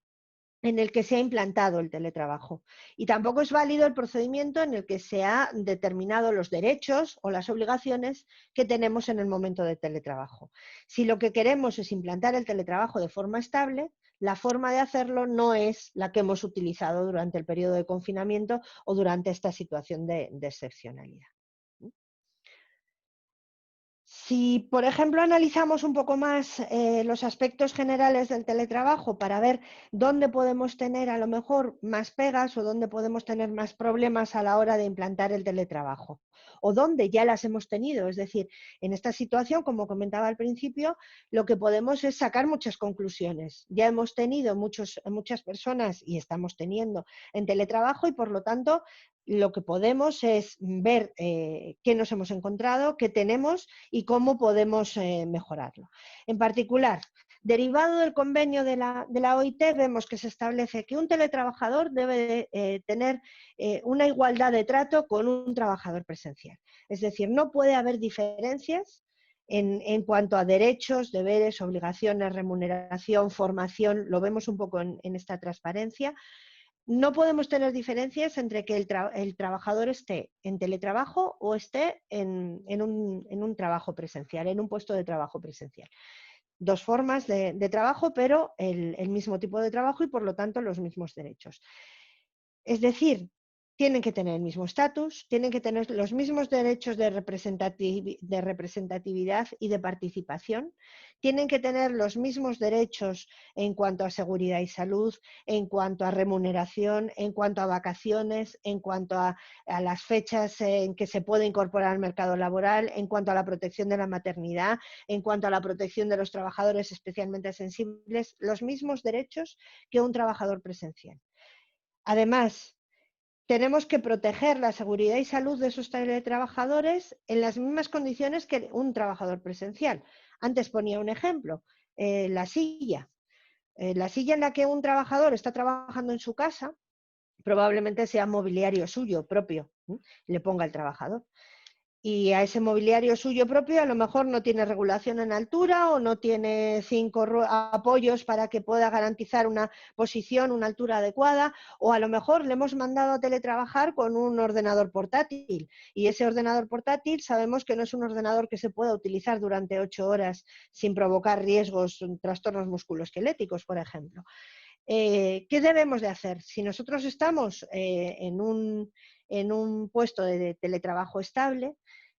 en el que se ha implantado el teletrabajo. Y tampoco es válido el procedimiento en el que se ha determinado los derechos o las obligaciones que tenemos en el momento de teletrabajo. Si lo que queremos es implantar el teletrabajo de forma estable, la forma de hacerlo no es la que hemos utilizado durante el periodo de confinamiento o durante esta situación de excepcionalidad. Si, por ejemplo, analizamos un poco más los aspectos generales del teletrabajo para ver dónde podemos tener a lo mejor más pegas o dónde podemos tener más problemas a la hora de implantar el teletrabajo, o dónde ya las hemos tenido, es decir, en esta situación, como comentaba al principio, lo que podemos es sacar muchas conclusiones. Ya hemos tenido muchas personas y estamos teniendo en teletrabajo y, por lo tanto, lo que podemos es ver qué nos hemos encontrado, qué tenemos y cómo podemos mejorarlo. En particular, derivado del convenio de la OIT, vemos que se establece que un teletrabajador debe tener una igualdad de trato con un trabajador presencial. Es decir, no puede haber diferencias en cuanto a derechos, deberes, obligaciones, remuneración, formación, lo vemos un poco en esta transparencia. No podemos tener diferencias entre que el trabajador esté en teletrabajo o esté en un trabajo presencial, en un puesto de trabajo presencial. Dos formas de trabajo, pero el mismo tipo de trabajo y por lo tanto los mismos derechos. Es decir, tienen que tener el mismo estatus, tienen que tener los mismos derechos de representatividad y de participación, tienen que tener los mismos derechos en cuanto a seguridad y salud, en cuanto a remuneración, en cuanto a vacaciones, en cuanto a las fechas en que se puede incorporar al mercado laboral, en cuanto a la protección de la maternidad, en cuanto a la protección de los trabajadores especialmente sensibles, los mismos derechos que un trabajador presencial. Además, tenemos que proteger la seguridad y salud de esos teletrabajadores en las mismas condiciones que un trabajador presencial. Antes ponía un ejemplo, la silla. La silla en la que un trabajador está trabajando en su casa probablemente sea mobiliario suyo propio, le ponga el trabajador. y a ese mobiliario suyo propio a lo mejor no tiene regulación en altura o no tiene 5 apoyos para que pueda garantizar una posición, una altura adecuada, o a lo mejor le hemos mandado a teletrabajar con un ordenador portátil y ese ordenador portátil sabemos que no es un ordenador que se pueda utilizar durante 8 horas sin provocar riesgos, trastornos musculoesqueléticos, por ejemplo. ¿Qué debemos de hacer? Si nosotros estamos en un puesto de teletrabajo estable,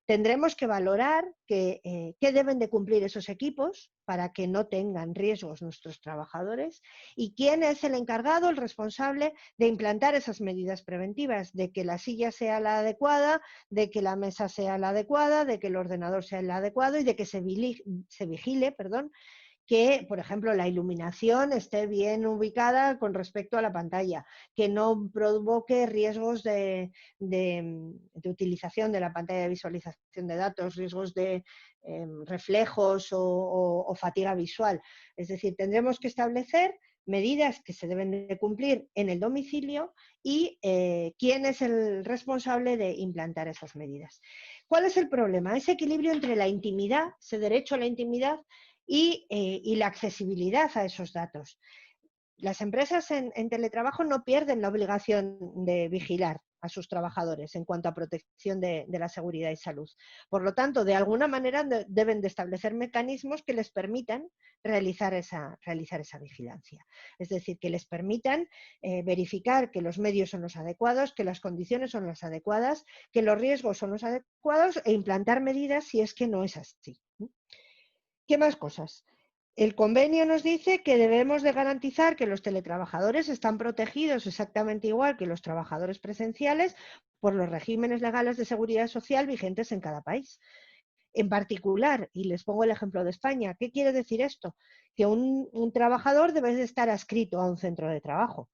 tendremos que valorar qué deben de cumplir esos equipos para que no tengan riesgos nuestros trabajadores y quién es el encargado, el responsable de implantar esas medidas preventivas, de que la silla sea la adecuada, de que la mesa sea la adecuada, de que el ordenador sea el adecuado y de que se vigile, que, por ejemplo, la iluminación esté bien ubicada con respecto a la pantalla, que no provoque riesgos de utilización de la pantalla de visualización de datos, riesgos de reflejos o fatiga visual. Es decir, tendremos que establecer medidas que se deben de cumplir en el domicilio y quién es el responsable de implantar esas medidas. ¿Cuál es el problema? Ese equilibrio entre la intimidad, ese derecho a la intimidad, y la accesibilidad a esos datos. Las empresas en teletrabajo no pierden la obligación de vigilar a sus trabajadores en cuanto a protección de la seguridad y salud. Por lo tanto, de alguna manera deben de establecer mecanismos que les permitan realizar esa vigilancia. Es decir, que les permitan verificar que los medios son los adecuados, que las condiciones son las adecuadas, que los riesgos son los adecuados e implantar medidas si es que no es así. ¿Qué más cosas? El convenio nos dice que debemos de garantizar que los teletrabajadores están protegidos exactamente igual que los trabajadores presenciales por los regímenes legales de seguridad social vigentes en cada país. En particular, y les pongo el ejemplo de España, ¿qué quiere decir esto? Que un trabajador debe de estar adscrito a un centro de trabajo.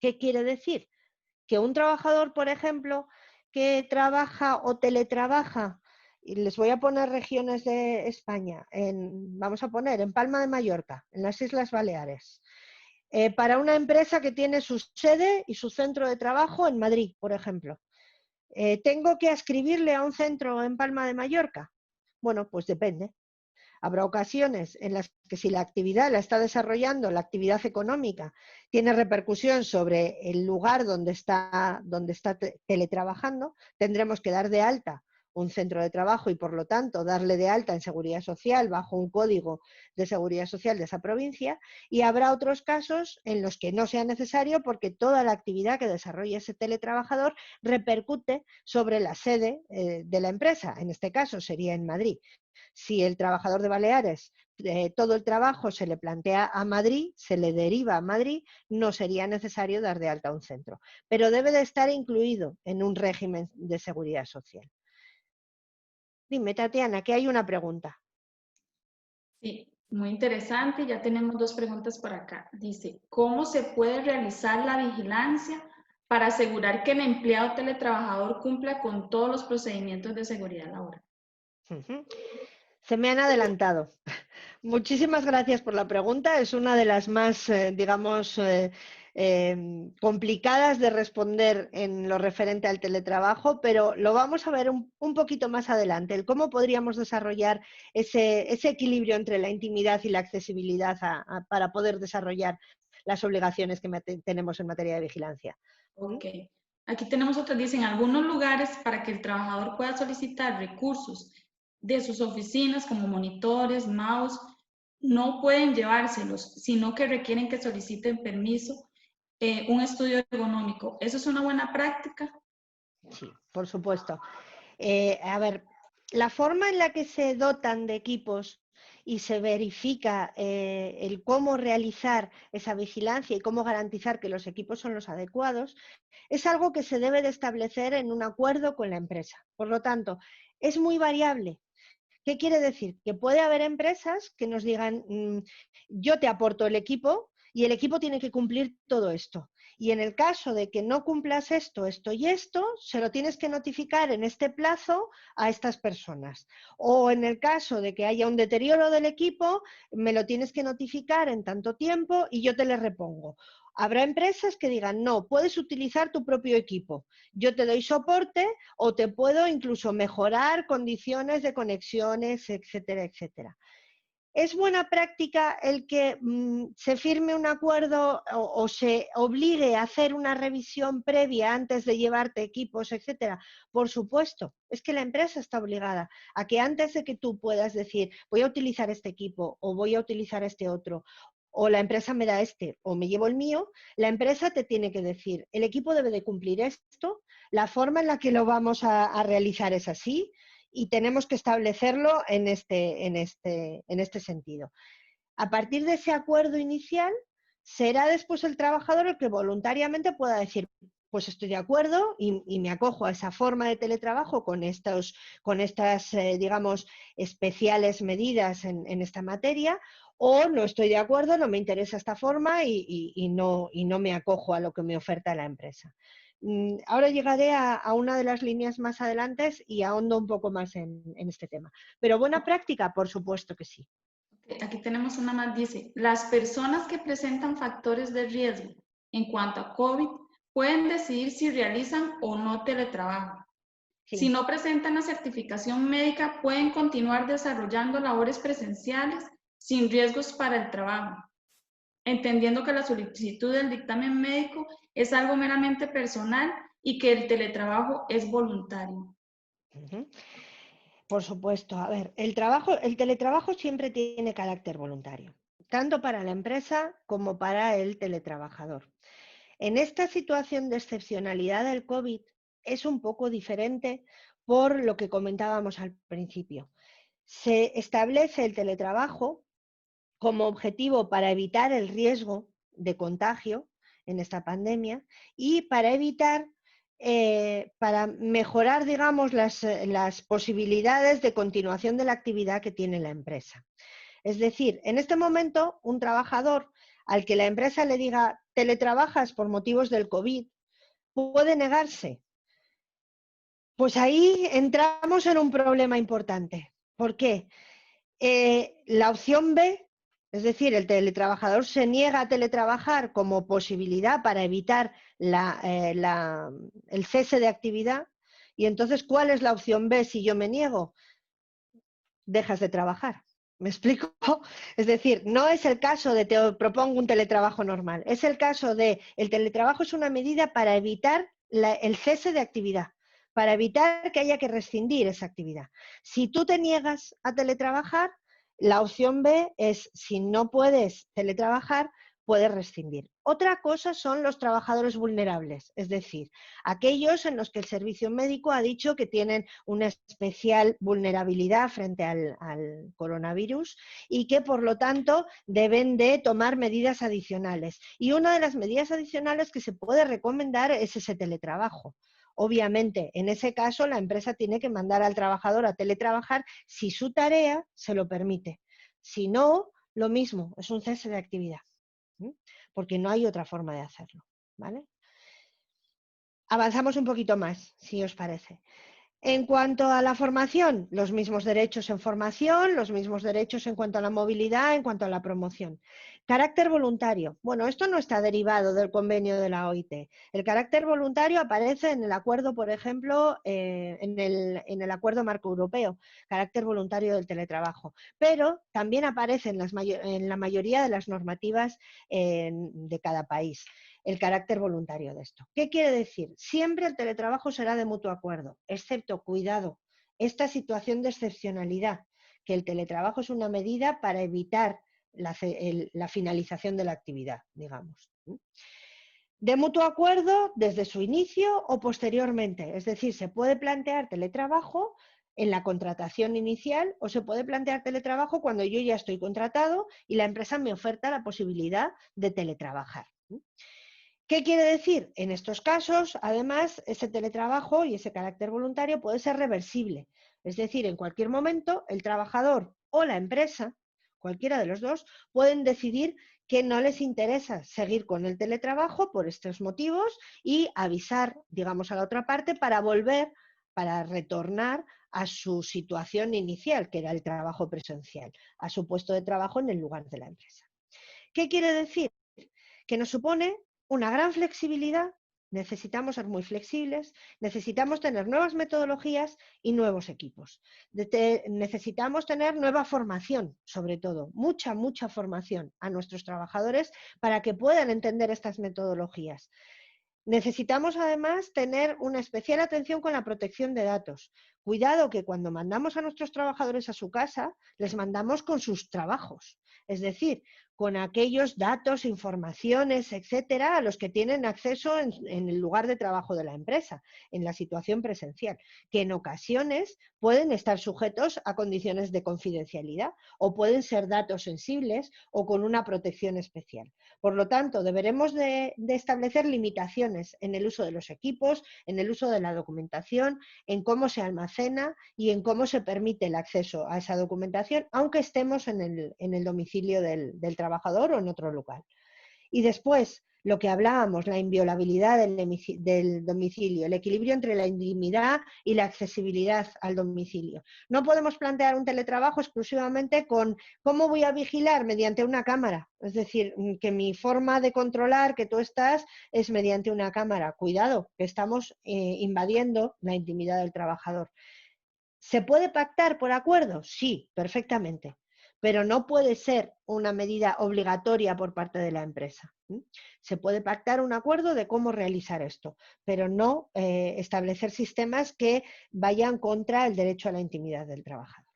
¿Qué quiere decir? Que un trabajador, por ejemplo, que trabaja o teletrabaja, y les voy a poner regiones de España, vamos a poner en Palma de Mallorca, en las Islas Baleares, para una empresa que tiene su sede y su centro de trabajo en Madrid, por ejemplo. ¿Tengo que adscribirle a un centro en Palma de Mallorca? Bueno, pues depende. Habrá ocasiones en las que si la actividad la está desarrollando, la actividad económica, tiene repercusión sobre el lugar donde está teletrabajando, tendremos que dar de alta un centro de trabajo y, por lo tanto, darle de alta en seguridad social bajo un código de seguridad social de esa provincia, y habrá otros casos en los que no sea necesario porque toda la actividad que desarrolla ese teletrabajador repercute sobre la sede de la empresa. En este caso sería en Madrid. Si el trabajador de Baleares, todo el trabajo se le plantea a Madrid, se le deriva a Madrid, no sería necesario dar de alta un centro. Pero debe de estar incluido en un régimen de seguridad social. Dime, Tatiana, que hay una pregunta. Sí, muy interesante. Ya tenemos 2 preguntas por acá. Dice, ¿cómo se puede realizar la vigilancia para asegurar que el empleado teletrabajador cumpla con todos los procedimientos de seguridad laboral? Se me han adelantado. Muchísimas gracias por la pregunta. Es una de las más, digamos, complicadas de responder en lo referente al teletrabajo, pero lo vamos a ver un poquito más adelante, el cómo podríamos desarrollar ese equilibrio entre la intimidad y la accesibilidad para poder desarrollar las obligaciones que tenemos en materia de vigilancia. Ok. Aquí tenemos otras, dicen, algunos lugares para que el trabajador pueda solicitar recursos de sus oficinas como monitores, mouse, no pueden llevárselos, sino que requieren que soliciten permiso, un estudio ergonómico. ¿Eso es una buena práctica? Sí, por supuesto. A ver, la forma en la que se dotan de equipos y se verifica el cómo realizar esa vigilancia y cómo garantizar que los equipos son los adecuados, es algo que se debe de establecer en un acuerdo con la empresa. Por lo tanto, es muy variable. ¿Qué quiere decir? Que puede haber empresas que nos digan, yo te aporto el equipo y el equipo tiene que cumplir todo esto. Y en el caso de que no cumplas esto, esto y esto, se lo tienes que notificar en este plazo a estas personas. O en el caso de que haya un deterioro del equipo, me lo tienes que notificar en tanto tiempo y yo te le repongo. Habrá empresas que digan, no, puedes utilizar tu propio equipo. Yo te doy soporte o te puedo incluso mejorar condiciones de conexiones, etcétera, etcétera. ¿Es buena práctica el que se firme un acuerdo o se obligue a hacer una revisión previa antes de llevarte equipos, etcétera? Por supuesto, es que la empresa está obligada a que antes de que tú puedas decir voy a utilizar este equipo o voy a utilizar este otro, o la empresa me da este o me llevo el mío, la empresa te tiene que decir el equipo debe de cumplir esto, la forma en la que lo vamos a realizar es así, y tenemos que establecerlo en este sentido. A partir de ese acuerdo inicial, será después el trabajador el que voluntariamente pueda decir, pues estoy de acuerdo y me acojo a esa forma de teletrabajo con estas, digamos, especiales medidas en esta materia, o no estoy de acuerdo, no me interesa esta forma y no me acojo a lo que me oferta la empresa. Ahora llegaré a una de las líneas más adelante y ahondo un poco más en este tema. Pero buena práctica, por supuesto que sí. Aquí tenemos una más, dice, las personas que presentan factores de riesgo en cuanto a COVID pueden decidir si realizan o no teletrabajo. Sí. Si no presentan la certificación médica, pueden continuar desarrollando labores presenciales sin riesgos para el trabajo, entendiendo que la solicitud del dictamen médico es algo meramente personal y que el teletrabajo es voluntario. Por supuesto. A ver, el teletrabajo siempre tiene carácter voluntario, tanto para la empresa como para el teletrabajador. En esta situación de excepcionalidad del COVID es un poco diferente por lo que comentábamos al principio. Se establece el teletrabajo como objetivo para evitar el riesgo de contagio en esta pandemia y para mejorar, digamos, las posibilidades de continuación de la actividad que tiene la empresa. Es decir, en este momento, un trabajador al que la empresa le diga teletrabajas por motivos del COVID, puede negarse. Pues ahí entramos en un problema importante. ¿Por qué? La opción B, es decir, el teletrabajador se niega a teletrabajar como posibilidad para evitar el cese de actividad. Y entonces, ¿cuál es la opción B si yo me niego? Dejas de trabajar. ¿Me explico? Es decir, no es el caso de te propongo un teletrabajo normal, es el caso de el teletrabajo es una medida para evitar el cese de actividad, para evitar que haya que rescindir esa actividad. Si tú te niegas a teletrabajar, la opción B es, si no puedes teletrabajar, puedes rescindir. Otra cosa son los trabajadores vulnerables, es decir, aquellos en los que el servicio médico ha dicho que tienen una especial vulnerabilidad frente al coronavirus y que, por lo tanto, deben de tomar medidas adicionales. Y una de las medidas adicionales que se puede recomendar es ese teletrabajo. Obviamente, en ese caso, la empresa tiene que mandar al trabajador a teletrabajar si su tarea se lo permite. Si no, lo mismo, es un cese de actividad, porque no hay otra forma de hacerlo, ¿vale? Avanzamos un poquito más, si os parece. En cuanto a la formación, los mismos derechos en formación, los mismos derechos en cuanto a la movilidad, en cuanto a la promoción. Carácter voluntario. Bueno, esto no está derivado del convenio de la OIT. El carácter voluntario aparece en el acuerdo, por ejemplo, en el acuerdo marco europeo, carácter voluntario del teletrabajo. Pero también aparece en la mayoría de las normativas de cada país el carácter voluntario de esto. ¿Qué quiere decir? Siempre el teletrabajo será de mutuo acuerdo, excepto, cuidado, esta situación de excepcionalidad, que el teletrabajo es una medida para evitar la finalización de la actividad, digamos. De mutuo acuerdo desde su inicio o posteriormente, es decir, se puede plantear teletrabajo en la contratación inicial o se puede plantear teletrabajo cuando yo ya estoy contratado y la empresa me oferta la posibilidad de teletrabajar. ¿Qué quiere decir? En estos casos, además, ese teletrabajo y ese carácter voluntario puede ser reversible. Es decir, en cualquier momento, el trabajador o la empresa, cualquiera de los dos, pueden decidir que no les interesa seguir con el teletrabajo por estos motivos y avisar, digamos, a la otra parte para volver, para retornar a su situación inicial, que era el trabajo presencial, a su puesto de trabajo en el lugar de la empresa. ¿Qué quiere decir? Que nos supone una gran flexibilidad, necesitamos ser muy flexibles, necesitamos tener nuevas metodologías y nuevos equipos. Necesitamos tener nueva formación, sobre todo, mucha formación a nuestros trabajadores para que puedan entender estas metodologías. Necesitamos además tener una especial atención con la protección de datos. Cuidado que cuando mandamos a nuestros trabajadores a su casa, les mandamos con sus trabajos, es decir, con aquellos datos, informaciones, etcétera, a los que tienen acceso en el lugar de trabajo de la empresa, en la situación presencial, que en ocasiones pueden estar sujetos a condiciones de confidencialidad o pueden ser datos sensibles o con una protección especial. Por lo tanto, deberemos de establecer limitaciones en el uso de los equipos, en el uso de la documentación, en cómo se almacena y en cómo se permite el acceso a esa documentación, aunque estemos en el domicilio del trabajador o en otro lugar. Y después, lo que hablábamos, la inviolabilidad del domicilio, el equilibrio entre la intimidad y la accesibilidad al domicilio. No podemos plantear un teletrabajo exclusivamente con cómo voy a vigilar mediante una cámara. Es decir, que mi forma de controlar que tú estás es mediante una cámara. Cuidado, que estamos invadiendo la intimidad del trabajador. ¿Se puede pactar por acuerdo? Sí, perfectamente, pero no puede ser una medida obligatoria por parte de la empresa. Se puede pactar un acuerdo de cómo realizar esto, pero no establecer sistemas que vayan contra el derecho a la intimidad del trabajador.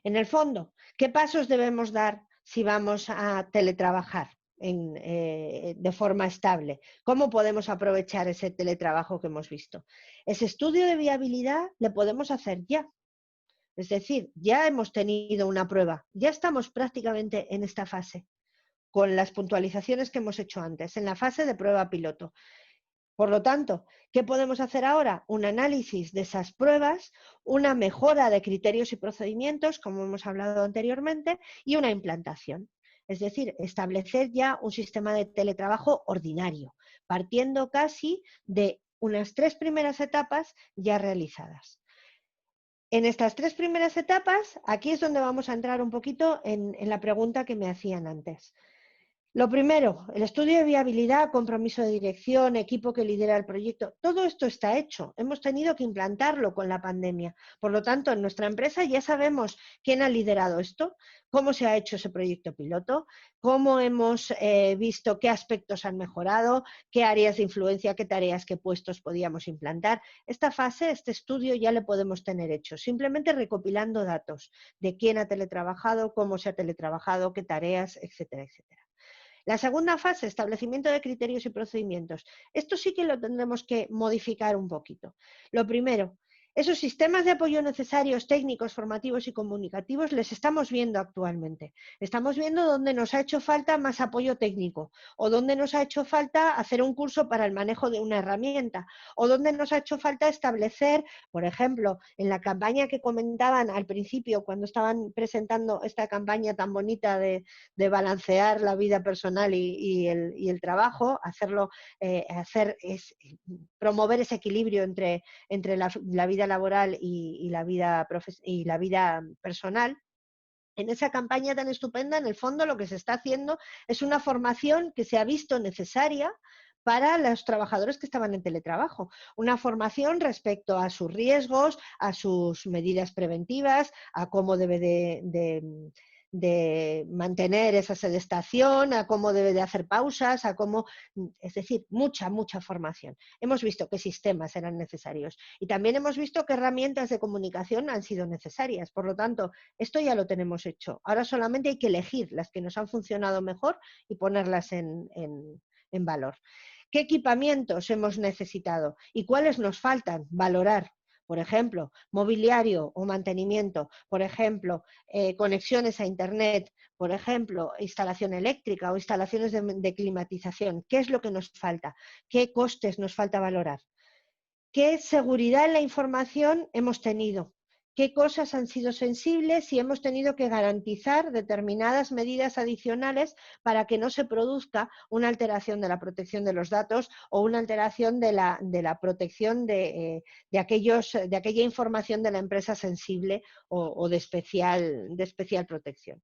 En el fondo, ¿qué pasos debemos dar si vamos a teletrabajar de forma estable? ¿Cómo podemos aprovechar ese teletrabajo que hemos visto? Ese estudio de viabilidad le podemos hacer ya. Es decir, ya hemos tenido una prueba, ya estamos prácticamente en esta fase, con las puntualizaciones que hemos hecho antes, en la fase de prueba piloto. Por lo tanto, ¿qué podemos hacer ahora? Un análisis de esas pruebas, una mejora de criterios y procedimientos, como hemos hablado anteriormente, y una implantación. Es decir, establecer ya un sistema de teletrabajo ordinario, partiendo casi de unas 3 primeras etapas ya realizadas. En estas 3 primeras etapas, aquí es donde vamos a entrar un poquito en la pregunta que me hacían antes. Lo primero, el estudio de viabilidad, compromiso de dirección, equipo que lidera el proyecto, todo esto está hecho. Hemos tenido que implantarlo con la pandemia. Por lo tanto, en nuestra empresa ya sabemos quién ha liderado esto, cómo se ha hecho ese proyecto piloto, cómo hemos visto qué aspectos han mejorado, qué áreas de influencia, qué tareas, qué puestos podíamos implantar. Esta fase, este estudio ya lo podemos tener hecho, simplemente recopilando datos de quién ha teletrabajado, cómo se ha teletrabajado, qué tareas, etcétera, etcétera. La segunda fase, establecimiento de criterios y procedimientos. Esto sí que lo tendremos que modificar un poquito. Lo primero, esos sistemas de apoyo necesarios, técnicos, formativos y comunicativos, les estamos viendo actualmente. Estamos viendo dónde nos ha hecho falta más apoyo técnico, o dónde nos ha hecho falta hacer un curso para el manejo de una herramienta, o dónde nos ha hecho falta establecer, por ejemplo, en la campaña que comentaban al principio, cuando estaban presentando esta campaña tan bonita de balancear la vida personal y el trabajo, promover ese equilibrio entre la vida laboral y la vida personal. En esa campaña tan estupenda, en el fondo lo que se está haciendo es una formación que se ha visto necesaria para los trabajadores que estaban en teletrabajo. Una formación respecto a sus riesgos, a sus medidas preventivas, a cómo debe de mantener esa sedestación, a cómo debe de hacer pausas, es decir, mucha formación. Hemos visto qué sistemas eran necesarios y también hemos visto qué herramientas de comunicación han sido necesarias. Por lo tanto, esto ya lo tenemos hecho. Ahora solamente hay que elegir las que nos han funcionado mejor y ponerlas en valor. ¿Qué equipamientos hemos necesitado y cuáles nos faltan? Valorar. Por ejemplo, mobiliario o mantenimiento, por ejemplo, conexiones a Internet, por ejemplo, instalación eléctrica o instalaciones de climatización. ¿Qué es lo que nos falta? ¿Qué costes nos falta valorar? ¿Qué seguridad en la información hemos tenido? ¿Qué cosas han sido sensibles y hemos tenido que garantizar determinadas medidas adicionales para que no se produzca una alteración de la protección de los datos o una alteración de la protección de aquella información de la empresa sensible o de especial protección?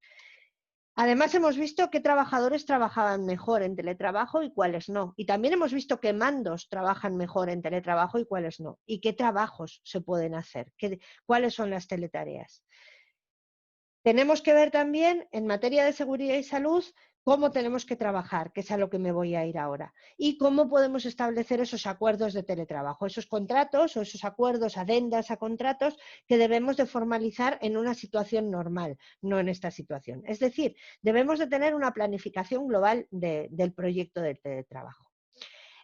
Además, hemos visto qué trabajadores trabajaban mejor en teletrabajo y cuáles no. Y también hemos visto qué mandos trabajan mejor en teletrabajo y cuáles no. Y qué trabajos se pueden hacer, cuáles son las teletareas. Tenemos que ver también, en materia de seguridad y salud, cómo tenemos que trabajar, que es a lo que me voy a ir ahora, y cómo podemos establecer esos acuerdos de teletrabajo, esos contratos o esos acuerdos, adendas a contratos que debemos de formalizar en una situación normal, no en esta situación. Es decir, debemos de tener una planificación global del proyecto del teletrabajo.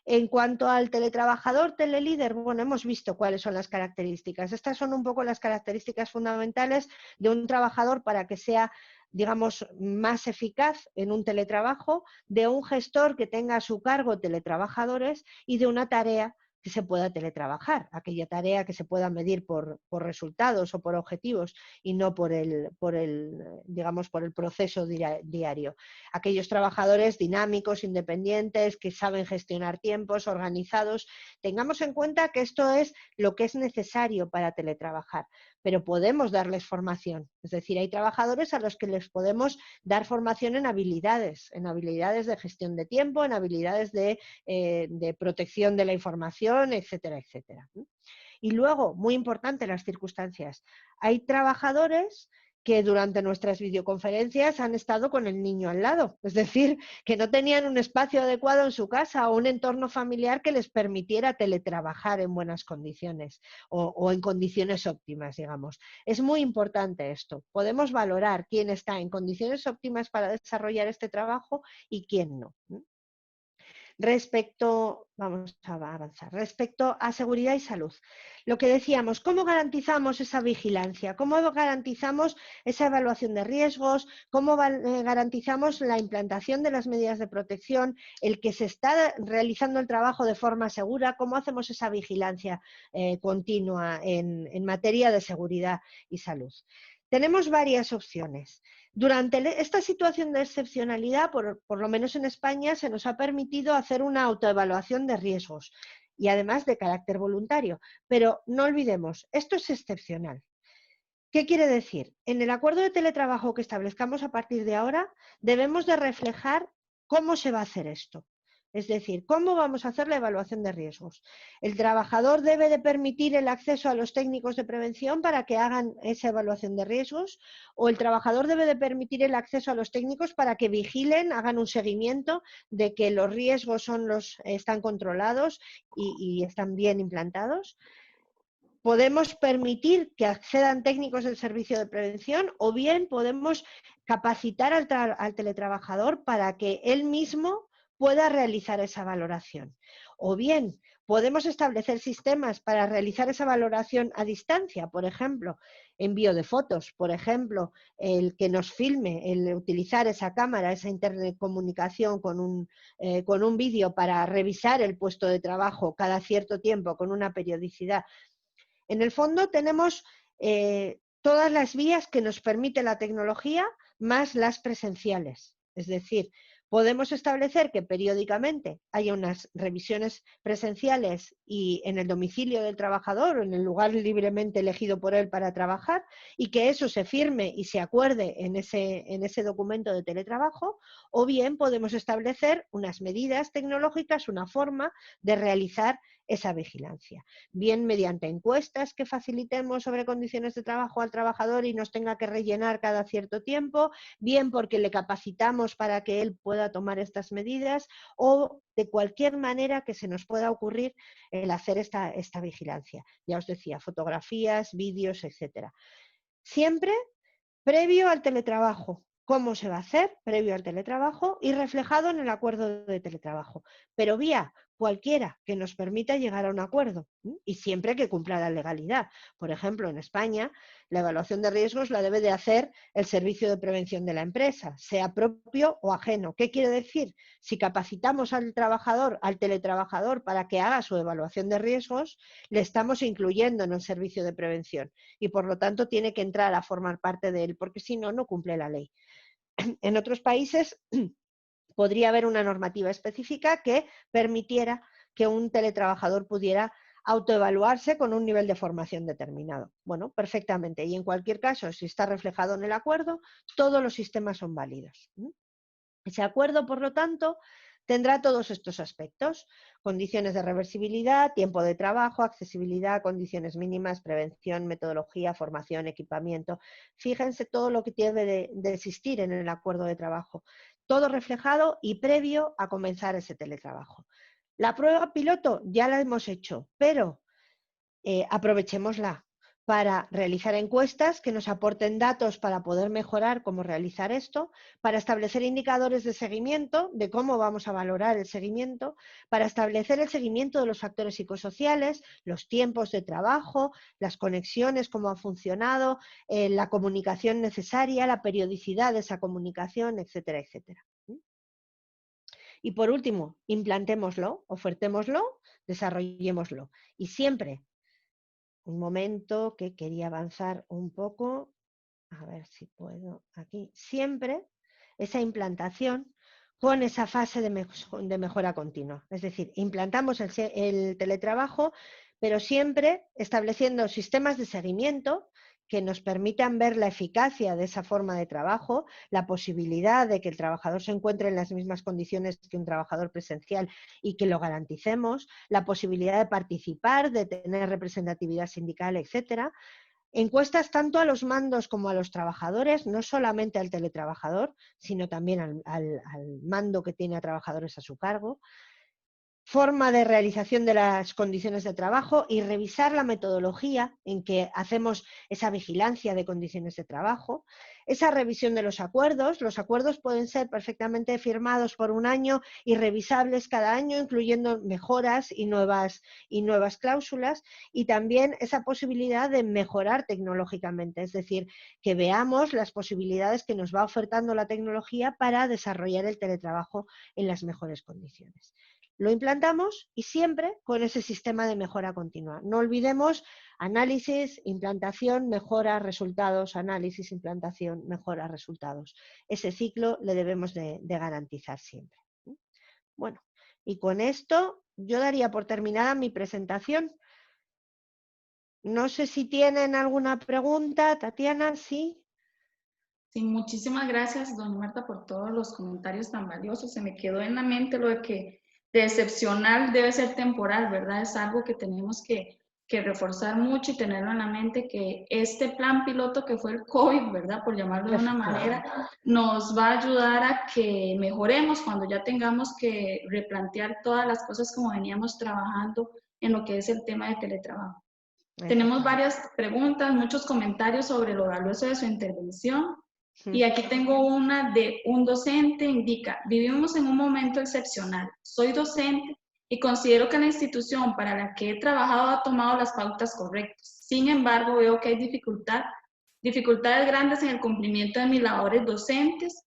En cuanto al teletrabajador, telelíder, bueno, hemos visto cuáles son las características. Estas son un poco las características fundamentales de un trabajador para que sea, digamos, más eficaz en un teletrabajo, de un gestor que tenga a su cargo teletrabajadores y de una tarea que se pueda teletrabajar, aquella tarea que se pueda medir por resultados o por objetivos y no por el proceso diario. Aquellos trabajadores dinámicos, independientes, que saben gestionar tiempos, organizados. Tengamos en cuenta que esto es lo que es necesario para teletrabajar, pero podemos darles formación. Es decir, hay trabajadores a los que les podemos dar formación en habilidades de gestión de tiempo, en habilidades de protección de la información, etcétera, etcétera. Y luego, muy importante, las circunstancias. Hay trabajadores que durante nuestras videoconferencias han estado con el niño al lado, es decir, que no tenían un espacio adecuado en su casa o un entorno familiar que les permitiera teletrabajar en buenas condiciones o en condiciones óptimas, digamos. Es muy importante esto. Podemos valorar quién está en condiciones óptimas para desarrollar este trabajo y quién no. Vamos a avanzar, respecto a seguridad y salud. Lo que decíamos, ¿cómo garantizamos esa vigilancia? ¿Cómo garantizamos esa evaluación de riesgos? ¿Cómo garantizamos la implantación de las medidas de protección? El que se está realizando el trabajo de forma segura, ¿cómo hacemos esa vigilancia continua en materia de seguridad y salud? Tenemos varias opciones. Durante esta situación de excepcionalidad, por lo menos en España, se nos ha permitido hacer una autoevaluación de riesgos y además de carácter voluntario. Pero no olvidemos, esto es excepcional. ¿Qué quiere decir? En el acuerdo de teletrabajo que establezcamos a partir de ahora, debemos de reflejar cómo se va a hacer esto. Es decir, ¿cómo vamos a hacer la evaluación de riesgos? El trabajador debe de permitir el acceso a los técnicos de prevención para que hagan esa evaluación de riesgos, o el trabajador debe de permitir el acceso a los técnicos para que vigilen, hagan un seguimiento de que los riesgos están controlados y están bien implantados. Podemos permitir que accedan técnicos del servicio de prevención o bien podemos capacitar al teletrabajador para que él mismo pueda realizar esa valoración. O bien, podemos establecer sistemas para realizar esa valoración a distancia, por ejemplo, envío de fotos, por ejemplo, el que nos filme, el utilizar esa cámara, esa intercomunicación con un vídeo para revisar el puesto de trabajo cada cierto tiempo con una periodicidad. En el fondo tenemos todas las vías que nos permite la tecnología más las presenciales. Es decir, podemos establecer que periódicamente haya unas revisiones presenciales y en el domicilio del trabajador o en el lugar libremente elegido por él para trabajar y que eso se firme y se acuerde en ese documento de teletrabajo, o bien podemos establecer unas medidas tecnológicas, una forma de realizar esa vigilancia. Bien mediante encuestas que facilitemos sobre condiciones de trabajo al trabajador y nos tenga que rellenar cada cierto tiempo, bien porque le capacitamos para que él pueda tomar estas medidas o de cualquier manera que se nos pueda ocurrir el hacer esta vigilancia. Ya os decía, fotografías, vídeos, etcétera. Siempre previo al teletrabajo. ¿Cómo se va a hacer? Previo al teletrabajo y reflejado en el acuerdo de teletrabajo. Pero vía cualquiera que nos permita llegar a un acuerdo y siempre que cumpla la legalidad. Por ejemplo, en España, la evaluación de riesgos la debe de hacer el servicio de prevención de la empresa, sea propio o ajeno. ¿Qué quiere decir? Si capacitamos al trabajador, al teletrabajador, para que haga su evaluación de riesgos, le estamos incluyendo en el servicio de prevención y por lo tanto tiene que entrar a formar parte de él, porque si no, no cumple la ley. En otros países podría haber una normativa específica que permitiera que un teletrabajador pudiera autoevaluarse con un nivel de formación determinado. Bueno, perfectamente. Y en cualquier caso, si está reflejado en el acuerdo, todos los sistemas son válidos. Ese acuerdo, por lo tanto, tendrá todos estos aspectos: condiciones de reversibilidad, tiempo de trabajo, accesibilidad, condiciones mínimas, prevención, metodología, formación, equipamiento. Fíjense todo lo que debe de existir en el acuerdo de trabajo. Todo reflejado y previo a comenzar ese teletrabajo. La prueba piloto ya la hemos hecho, pero aprovechémosla para realizar encuestas que nos aporten datos para poder mejorar cómo realizar esto, para establecer indicadores de seguimiento, de cómo vamos a valorar el seguimiento, para establecer el seguimiento de los factores psicosociales, los tiempos de trabajo, las conexiones, cómo ha funcionado, la comunicación necesaria, la periodicidad de esa comunicación, etcétera, etcétera. Y por último, implantémoslo, ofertémoslo, desarrollémoslo. Y siempre, un momento que quería avanzar un poco, a ver si puedo aquí, siempre esa implantación con esa fase de mejora continua. Es decir, implantamos el teletrabajo, pero siempre estableciendo sistemas de seguimiento que nos permitan ver la eficacia de esa forma de trabajo, la posibilidad de que el trabajador se encuentre en las mismas condiciones que un trabajador presencial y que lo garanticemos, la posibilidad de participar, de tener representatividad sindical, etcétera. Encuestas tanto a los mandos como a los trabajadores, no solamente al teletrabajador, sino también al mando que tiene a trabajadores a su cargo. Forma de realización de las condiciones de trabajo y revisar la metodología en que hacemos esa vigilancia de condiciones de trabajo, esa revisión de los acuerdos pueden ser perfectamente firmados por un año y revisables cada año, incluyendo mejoras y nuevas cláusulas, y también esa posibilidad de mejorar tecnológicamente, es decir, que veamos las posibilidades que nos va ofertando la tecnología para desarrollar el teletrabajo en las mejores condiciones. Lo implantamos y siempre con ese sistema de mejora continua. No olvidemos análisis, implantación, mejora, resultados, análisis, implantación, mejora, resultados. Ese ciclo le debemos de garantizar siempre. Bueno, y con esto yo daría por terminada mi presentación. No sé si tienen alguna pregunta, Tatiana, ¿sí? Sí, muchísimas gracias, doña Marta, por todos los comentarios tan valiosos. Se me quedó en la mente lo de que de excepcional debe ser temporal, ¿verdad? Es algo que tenemos que reforzar mucho y tenerlo en la mente, que este plan piloto que fue el COVID, ¿verdad? Por llamarlo de una manera, nos va a ayudar a que mejoremos cuando ya tengamos que replantear todas las cosas como veníamos trabajando en lo que es el tema de teletrabajo. Tenemos varias preguntas, muchos comentarios sobre lo valioso de su intervención. Y aquí tengo una de un docente, indica: vivimos en un momento excepcional. Soy docente y considero que la institución para la que he trabajado ha tomado las pautas correctas. Sin embargo, veo que hay dificultades grandes en el cumplimiento de mis labores docentes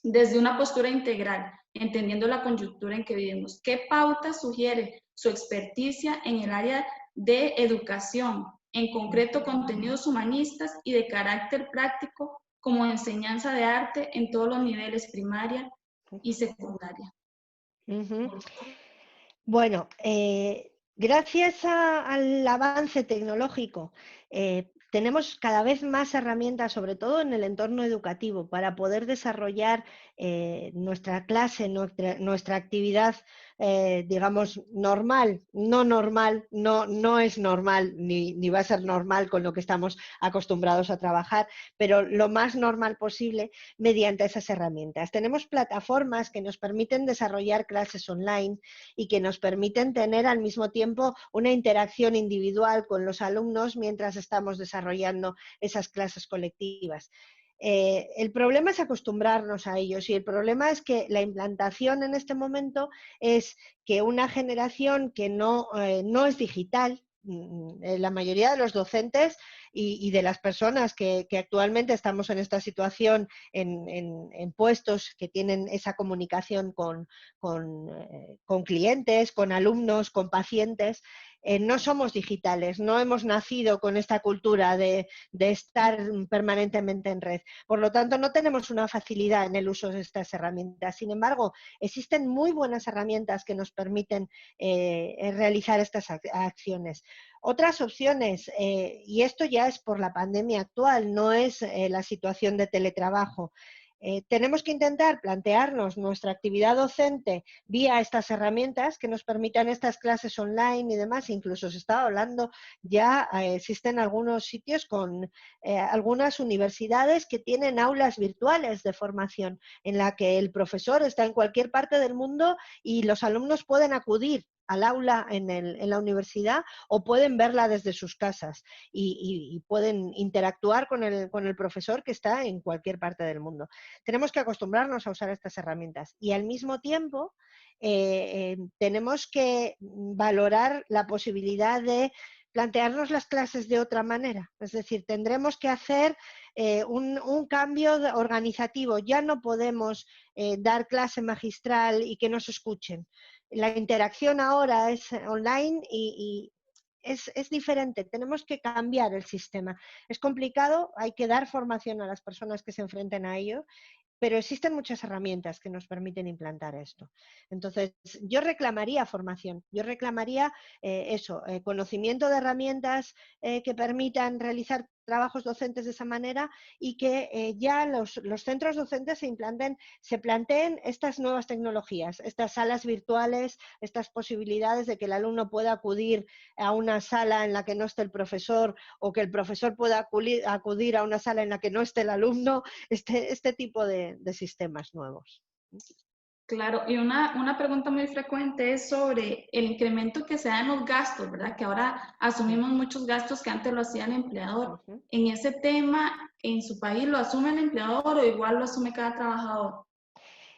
desde una postura integral, entendiendo la coyuntura en que vivimos. ¿Qué pautas sugiere su experticia en el área de educación, en concreto contenidos humanistas y de carácter práctico, como enseñanza de arte en todos los niveles, primaria y secundaria? Bueno, gracias al avance tecnológico, tenemos cada vez más herramientas, sobre todo en el entorno educativo, para poder desarrollar nuestra clase, nuestra actividad, digamos, normal. No es normal, ni va a ser normal con lo que estamos acostumbrados a trabajar, pero lo más normal posible mediante esas herramientas. Tenemos plataformas que nos permiten desarrollar clases online y que nos permiten tener al mismo tiempo una interacción individual con los alumnos mientras estamos desarrollando esas clases colectivas. El problema es acostumbrarnos a ellos, y el problema es que la implantación en este momento es que una generación que no es digital, la mayoría de los docentes y de las personas que actualmente estamos en esta situación en puestos que tienen esa comunicación con clientes, con alumnos, con pacientes, no somos digitales, no hemos nacido con esta cultura de estar permanentemente en red. Por lo tanto, no tenemos una facilidad en el uso de estas herramientas. Sin embargo, existen muy buenas herramientas que nos permiten realizar estas acciones. Otras opciones, y esto ya es por la pandemia actual, no es la situación de teletrabajo. Tenemos que intentar plantearnos nuestra actividad docente vía estas herramientas que nos permitan estas clases online y demás. Incluso se estaba hablando, ya existen algunos sitios con algunas universidades que tienen aulas virtuales de formación en la que el profesor está en cualquier parte del mundo y los alumnos pueden acudir al aula en la universidad o pueden verla desde sus casas y pueden interactuar con el profesor que está en cualquier parte del mundo. Tenemos que acostumbrarnos a usar estas herramientas y al mismo tiempo tenemos que valorar la posibilidad de plantearnos las clases de otra manera. Es decir, tendremos que hacer un cambio organizativo. Ya no podemos dar clase magistral y que nos escuchen. La interacción ahora es online y es diferente. Tenemos que cambiar el sistema. Es complicado, hay que dar formación a las personas que se enfrenten a ello, pero existen muchas herramientas que nos permiten implantar esto. Entonces, yo reclamaría formación, yo reclamaría conocimiento de herramientas que permitan realizar trabajos docentes de esa manera y que ya los centros docentes se planteen estas nuevas tecnologías, estas salas virtuales, estas posibilidades de que el alumno pueda acudir a una sala en la que no esté el profesor o que el profesor pueda acudir a una sala en la que no esté el alumno, este tipo de sistemas nuevos. Claro, y una pregunta muy frecuente es sobre el incremento que se da en los gastos, ¿verdad? Que ahora asumimos muchos gastos que antes lo hacía el empleador. En ese tema, ¿en su país lo asume el empleador o igual lo asume cada trabajador?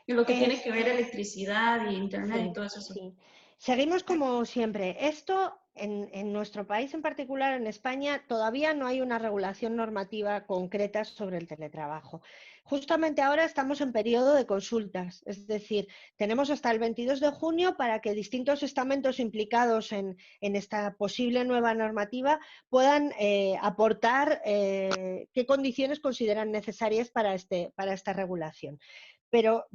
En lo que tiene que ver electricidad y internet y todo eso. Sí. Seguimos como siempre. Esto en nuestro país en particular, en España, todavía no hay una regulación normativa concreta sobre el teletrabajo. Justamente ahora estamos en periodo de consultas, es decir, tenemos hasta el 22 de junio para que distintos estamentos implicados en esta posible nueva normativa puedan aportar qué condiciones consideran necesarias para esta regulación. Pero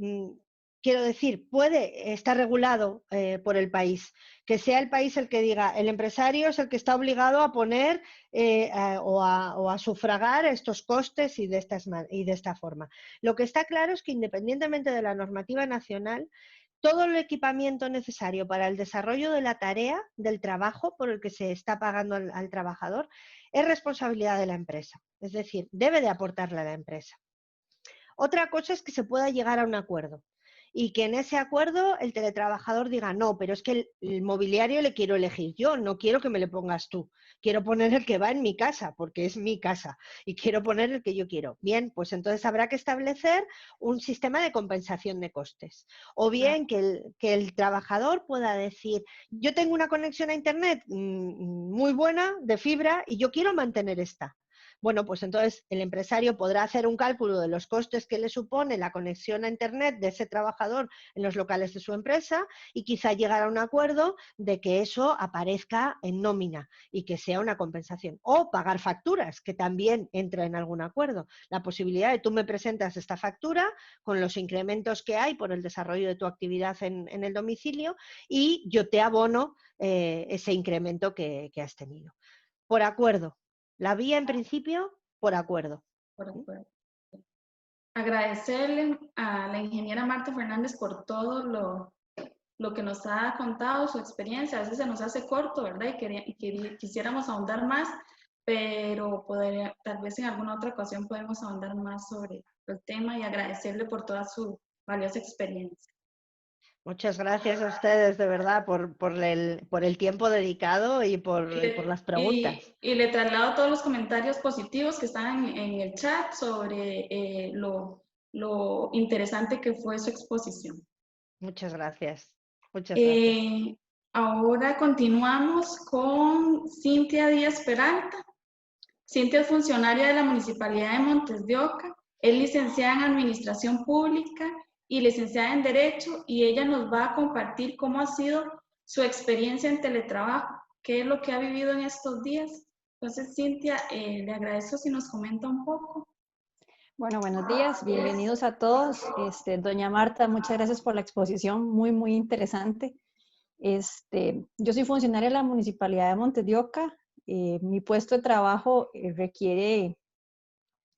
quiero decir, puede estar regulado por el país, que sea el país el que diga, el empresario es el que está obligado a poner o a sufragar estos costes y de esta forma. Lo que está claro es que independientemente de la normativa nacional, todo el equipamiento necesario para el desarrollo de la tarea, del trabajo por el que se está pagando al trabajador, es responsabilidad de la empresa. Es decir, debe de aportarle a la empresa. Otra cosa es que se pueda llegar a un acuerdo y que en ese acuerdo el teletrabajador diga, no, pero es que el mobiliario le quiero elegir yo, no quiero que me le pongas tú, quiero poner el que va en mi casa, porque es mi casa, y quiero poner el que yo quiero. Bien, pues entonces habrá que establecer un sistema de compensación de costes. O bien que el trabajador pueda decir, yo tengo una conexión a internet muy buena, de fibra, y yo quiero mantener esta. Bueno, pues entonces el empresario podrá hacer un cálculo de los costes que le supone la conexión a internet de ese trabajador en los locales de su empresa y quizá llegar a un acuerdo de que eso aparezca en nómina y que sea una compensación. O pagar facturas, que también entra en algún acuerdo. La posibilidad de tú me presentas esta factura con los incrementos que hay por el desarrollo de tu actividad en el domicilio y yo te abono ese incremento que has tenido. Por acuerdo. La vía, en principio, por acuerdo. Por acuerdo. Agradecerle a la ingeniera Marta Fernández por todo lo que nos ha contado, su experiencia. A veces se nos hace corto, ¿verdad? Y quisiéramos ahondar más, pero tal vez en alguna otra ocasión podemos ahondar más sobre el tema y agradecerle por toda su valiosa experiencia. Muchas gracias a ustedes, de verdad, por el tiempo dedicado y por las preguntas. Y le traslado todos los comentarios positivos que están en el chat sobre lo interesante que fue su exposición. Muchas gracias. Muchas gracias. Ahora continuamos con Cintia Díaz Peralta. Cintia es funcionaria de la Municipalidad de Montes de Oca, es licenciada en Administración Pública y licenciada en Derecho, y ella nos va a compartir cómo ha sido su experiencia en teletrabajo qué es lo que ha vivido en estos días. Entonces, Cintia, le agradezco si nos comenta un poco. Bueno, buenos días, bienvenidos a todos. Doña Marta, muchas gracias por la exposición, muy interesante. Yo soy funcionaria de la Municipalidad de Montes de Oca. Mi puesto de trabajo requiere,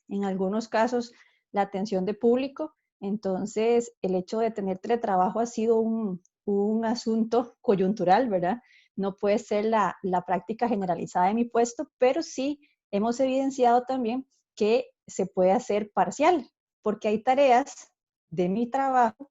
en algunos casos, la atención de público. Entonces, el hecho de tener teletrabajo ha sido un asunto coyuntural, ¿verdad? No puede ser la práctica generalizada de mi puesto, pero sí hemos evidenciado también que se puede hacer parcial, porque hay tareas de mi trabajo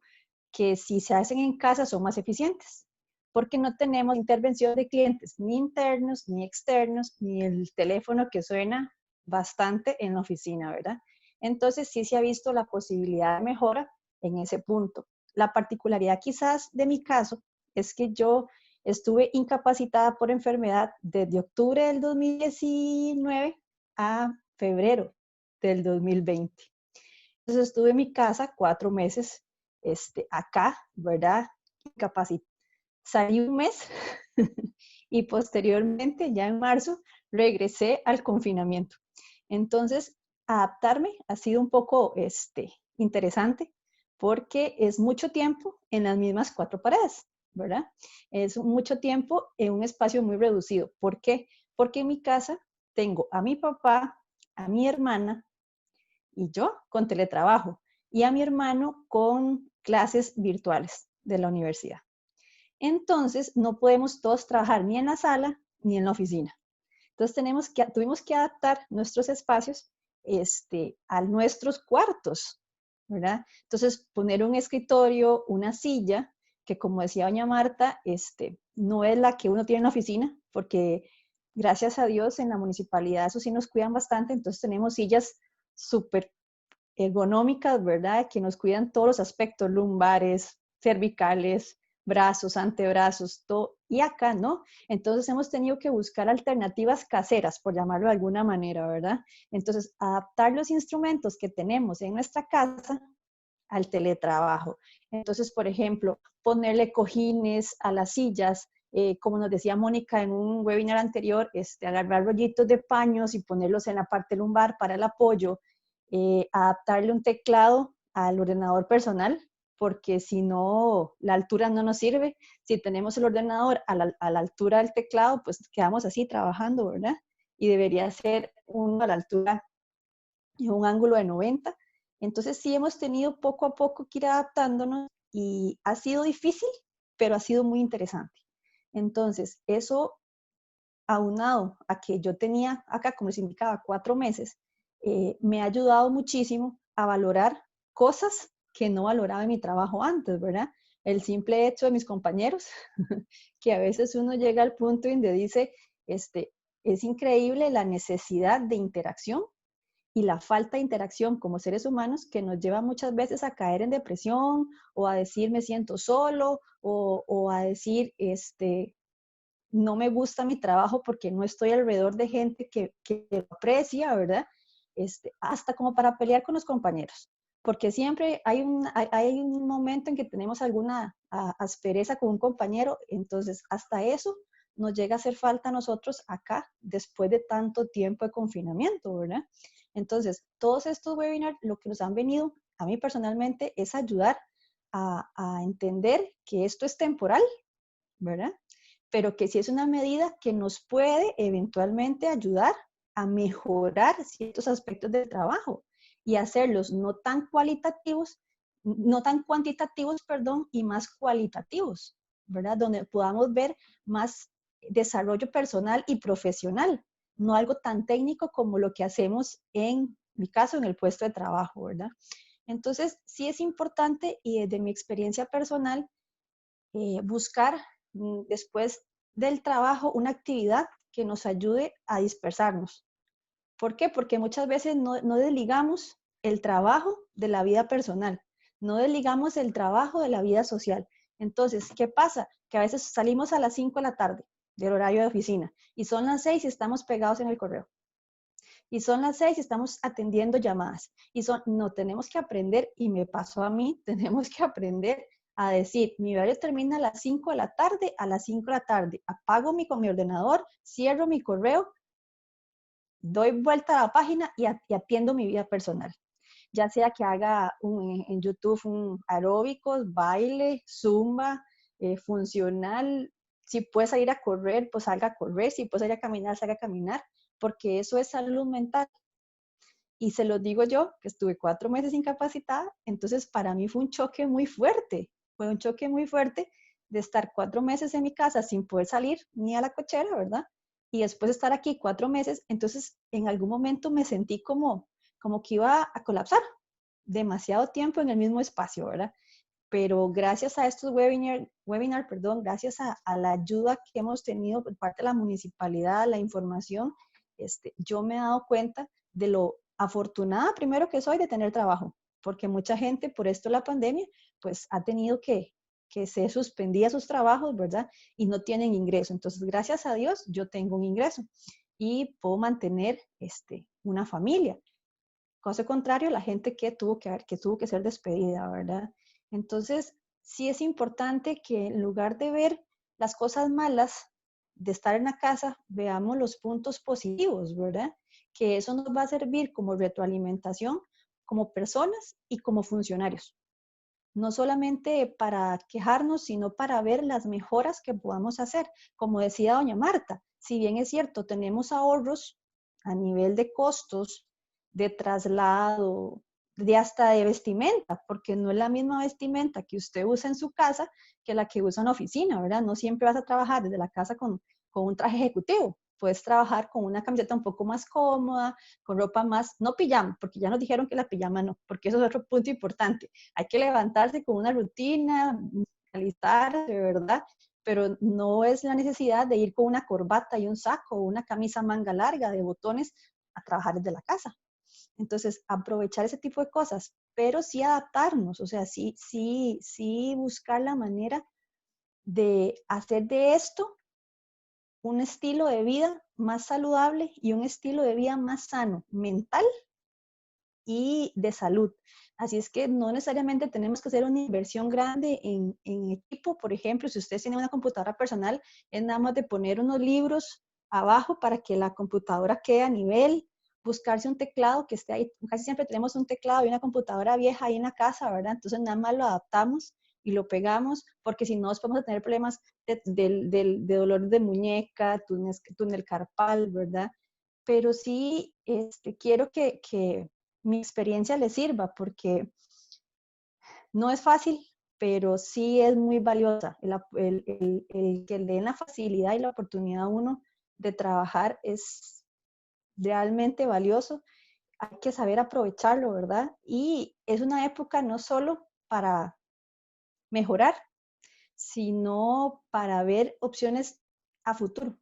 que si se hacen en casa son más eficientes, porque no tenemos intervención de clientes ni internos ni externos, ni el teléfono que suena bastante en la oficina, ¿verdad? Entonces sí se ha visto la posibilidad de mejora en ese punto. La particularidad quizás de mi caso es que yo estuve incapacitada por enfermedad desde octubre del 2019 a febrero del 2020. Entonces estuve en mi casa 4 meses acá, ¿verdad? Incapacitada. Salí un mes y posteriormente, ya en marzo, regresé al confinamiento. Entonces, adaptarme ha sido un poco interesante porque es mucho tiempo en las mismas 4 paredes, ¿verdad? Es mucho tiempo en un espacio muy reducido. ¿Por qué? Porque en mi casa tengo a mi papá, a mi hermana y yo con teletrabajo y a mi hermano con clases virtuales de la universidad. Entonces, no podemos todos trabajar ni en la sala ni en la oficina. Entonces, tuvimos que adaptar nuestros espacios a nuestros cuartos, ¿verdad? Entonces, poner un escritorio, una silla, que como decía doña Marta, no es la que uno tiene en la oficina, porque gracias a Dios en la municipalidad eso sí nos cuidan bastante, entonces tenemos sillas súper ergonómicas, ¿verdad? Que nos cuidan todos los aspectos, lumbares, cervicales, brazos, antebrazos, todo. Y acá, ¿no? Entonces hemos tenido que buscar alternativas caseras, por llamarlo de alguna manera, ¿verdad? Entonces, adaptar los instrumentos que tenemos en nuestra casa al teletrabajo. Entonces, por ejemplo, ponerle cojines a las sillas, como nos decía Mónica en un webinar anterior, agarrar rollitos de paños y ponerlos en la parte lumbar para el apoyo, adaptarle un teclado al ordenador personal, porque si no, la altura no nos sirve. Si tenemos el ordenador a la altura del teclado, pues quedamos así trabajando, ¿verdad? Y debería ser uno a la altura en un ángulo de 90. Entonces sí hemos tenido poco a poco que ir adaptándonos y ha sido difícil, pero ha sido muy interesante. Entonces, eso aunado a que yo tenía acá, como les indicaba, 4 meses, me ha ayudado muchísimo a valorar cosas que no valoraba en mi trabajo antes, ¿verdad? El simple hecho de mis compañeros, que a veces uno llega al punto donde dice, es increíble la necesidad de interacción y la falta de interacción como seres humanos que nos lleva muchas veces a caer en depresión o a decir me siento solo o a decir no me gusta mi trabajo porque no estoy alrededor de gente que lo aprecia, ¿verdad? Hasta como para pelear con los compañeros, porque siempre hay un momento en que tenemos alguna aspereza con un compañero, entonces hasta eso nos llega a hacer falta a nosotros acá después de tanto tiempo de confinamiento, ¿verdad? Entonces, todos estos webinars lo que nos han venido a mí personalmente es ayudar a entender que esto es temporal, ¿verdad? Pero que sí es una medida que nos puede eventualmente ayudar a mejorar ciertos aspectos del trabajo y hacerlos no tan cuantitativos, perdón, y más cualitativos, ¿verdad? Donde podamos ver más desarrollo personal y profesional, no algo tan técnico como lo que hacemos en mi caso, en el puesto de trabajo, ¿verdad? Entonces, sí es importante y desde mi experiencia personal, buscar después del trabajo una actividad que nos ayude a dispersarnos. ¿Por qué? Porque muchas veces no desligamos el trabajo de la vida personal, no desligamos el trabajo de la vida social. Entonces, ¿qué pasa? Que a veces salimos a las 5 de la tarde del horario de oficina y son las 6 y estamos pegados en el correo. Y son las 6 y estamos atendiendo llamadas. No, tenemos que aprender, y me pasó a mí, tenemos que aprender a decir, mi horario termina a las 5 de la tarde, a las 5 de la tarde, apago con mi ordenador, cierro mi correo, doy vuelta a la página y atiendo mi vida personal. Ya sea que haga en YouTube un aeróbicos, baile, zumba, funcional. Si puede salir a correr, pues salga a correr. Si puede salir a caminar, salga a caminar, porque eso es salud mental. Y se lo digo yo, que estuve 4 meses incapacitada, entonces para mí fue un choque muy fuerte. Fue un choque muy fuerte de estar 4 meses en mi casa sin poder salir ni a la cochera, ¿verdad? Y después estar aquí 4 meses, entonces en algún momento me sentí como que iba a colapsar. Demasiado tiempo en el mismo espacio, ¿verdad? Pero gracias a estos webinar, gracias a la ayuda que hemos tenido por parte de la municipalidad, la información, yo me he dado cuenta de lo afortunada primero que soy de tener trabajo, porque mucha gente por esto de la pandemia, pues ha tenido que se suspendía sus trabajos, ¿verdad? Y no tienen ingreso. Entonces, gracias a Dios, yo tengo un ingreso y puedo mantener una familia. Caso contrario, la gente que tuvo que ser despedida, ¿verdad? Entonces, sí es importante que en lugar de ver las cosas malas de estar en la casa, veamos los puntos positivos, ¿verdad? Que eso nos va a servir como retroalimentación como personas y como funcionarios. No solamente para quejarnos, sino para ver las mejoras que podamos hacer. Como decía doña Marta, si bien es cierto, tenemos ahorros a nivel de costos, de traslado, de hasta de vestimenta, porque no es la misma vestimenta que usted usa en su casa que la que usa en la oficina, ¿verdad? No siempre vas a trabajar desde la casa con un traje ejecutivo. Puedes trabajar con una camiseta un poco más cómoda, con ropa más, no pijama, porque ya nos dijeron que la pijama no, porque eso es otro punto importante. Hay que levantarse con una rutina, alistarse, ¿verdad? Pero no es la necesidad de ir con una corbata y un saco o una camisa manga larga de botones a trabajar desde la casa. Entonces, aprovechar ese tipo de cosas, pero sí adaptarnos, o sea, sí buscar la manera de hacer de esto un estilo de vida más saludable y un estilo de vida más sano, mental y de salud. Así es que no necesariamente tenemos que hacer una inversión grande en equipo. Por ejemplo, si ustedes tienen una computadora personal, es nada más de poner unos libros abajo para que la computadora quede a nivel, buscarse un teclado que esté ahí. Casi siempre tenemos un teclado y una computadora vieja ahí en la casa, ¿verdad? Entonces nada más lo adaptamos y lo pegamos, porque si no, vamos a tener problemas de dolor de muñeca, túnel carpal, ¿verdad? Pero sí quiero que mi experiencia les sirva, porque no es fácil, pero sí es muy valiosa. El que le den la facilidad y la oportunidad a uno de trabajar es realmente valioso. Hay que saber aprovecharlo, ¿verdad? Y es una época no solo para mejorar, sino para ver opciones a futuro,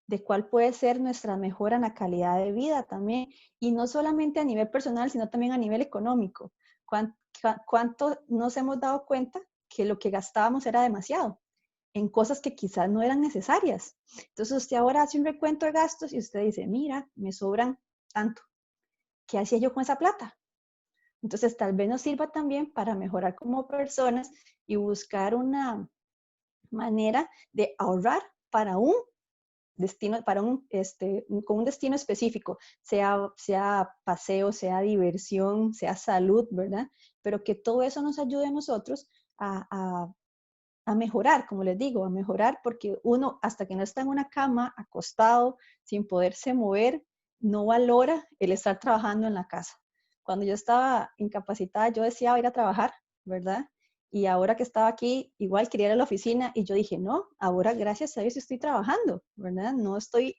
de cuál puede ser nuestra mejora en la calidad de vida también, y no solamente a nivel personal, sino también a nivel económico. ¿Cuánto nos hemos dado cuenta que lo que gastábamos era demasiado en cosas que quizás no eran necesarias? Entonces usted ahora hace un recuento de gastos y usted dice, mira, me sobran tanto. ¿Qué hacía yo con esa plata? Entonces tal vez nos sirva también para mejorar como personas y buscar una manera de ahorrar para un destino, con un destino específico, sea paseo, sea diversión, sea salud, ¿verdad? Pero que todo eso nos ayude a nosotros a mejorar, como les digo, a mejorar, porque uno hasta que no está en una cama, acostado, sin poderse mover, no valora el estar trabajando en la casa. Cuando yo estaba incapacitada, yo deseaba ir a trabajar, ¿verdad? Y ahora que estaba aquí, igual quería ir a la oficina y yo dije, no, ahora gracias a Dios estoy trabajando, ¿verdad? No estoy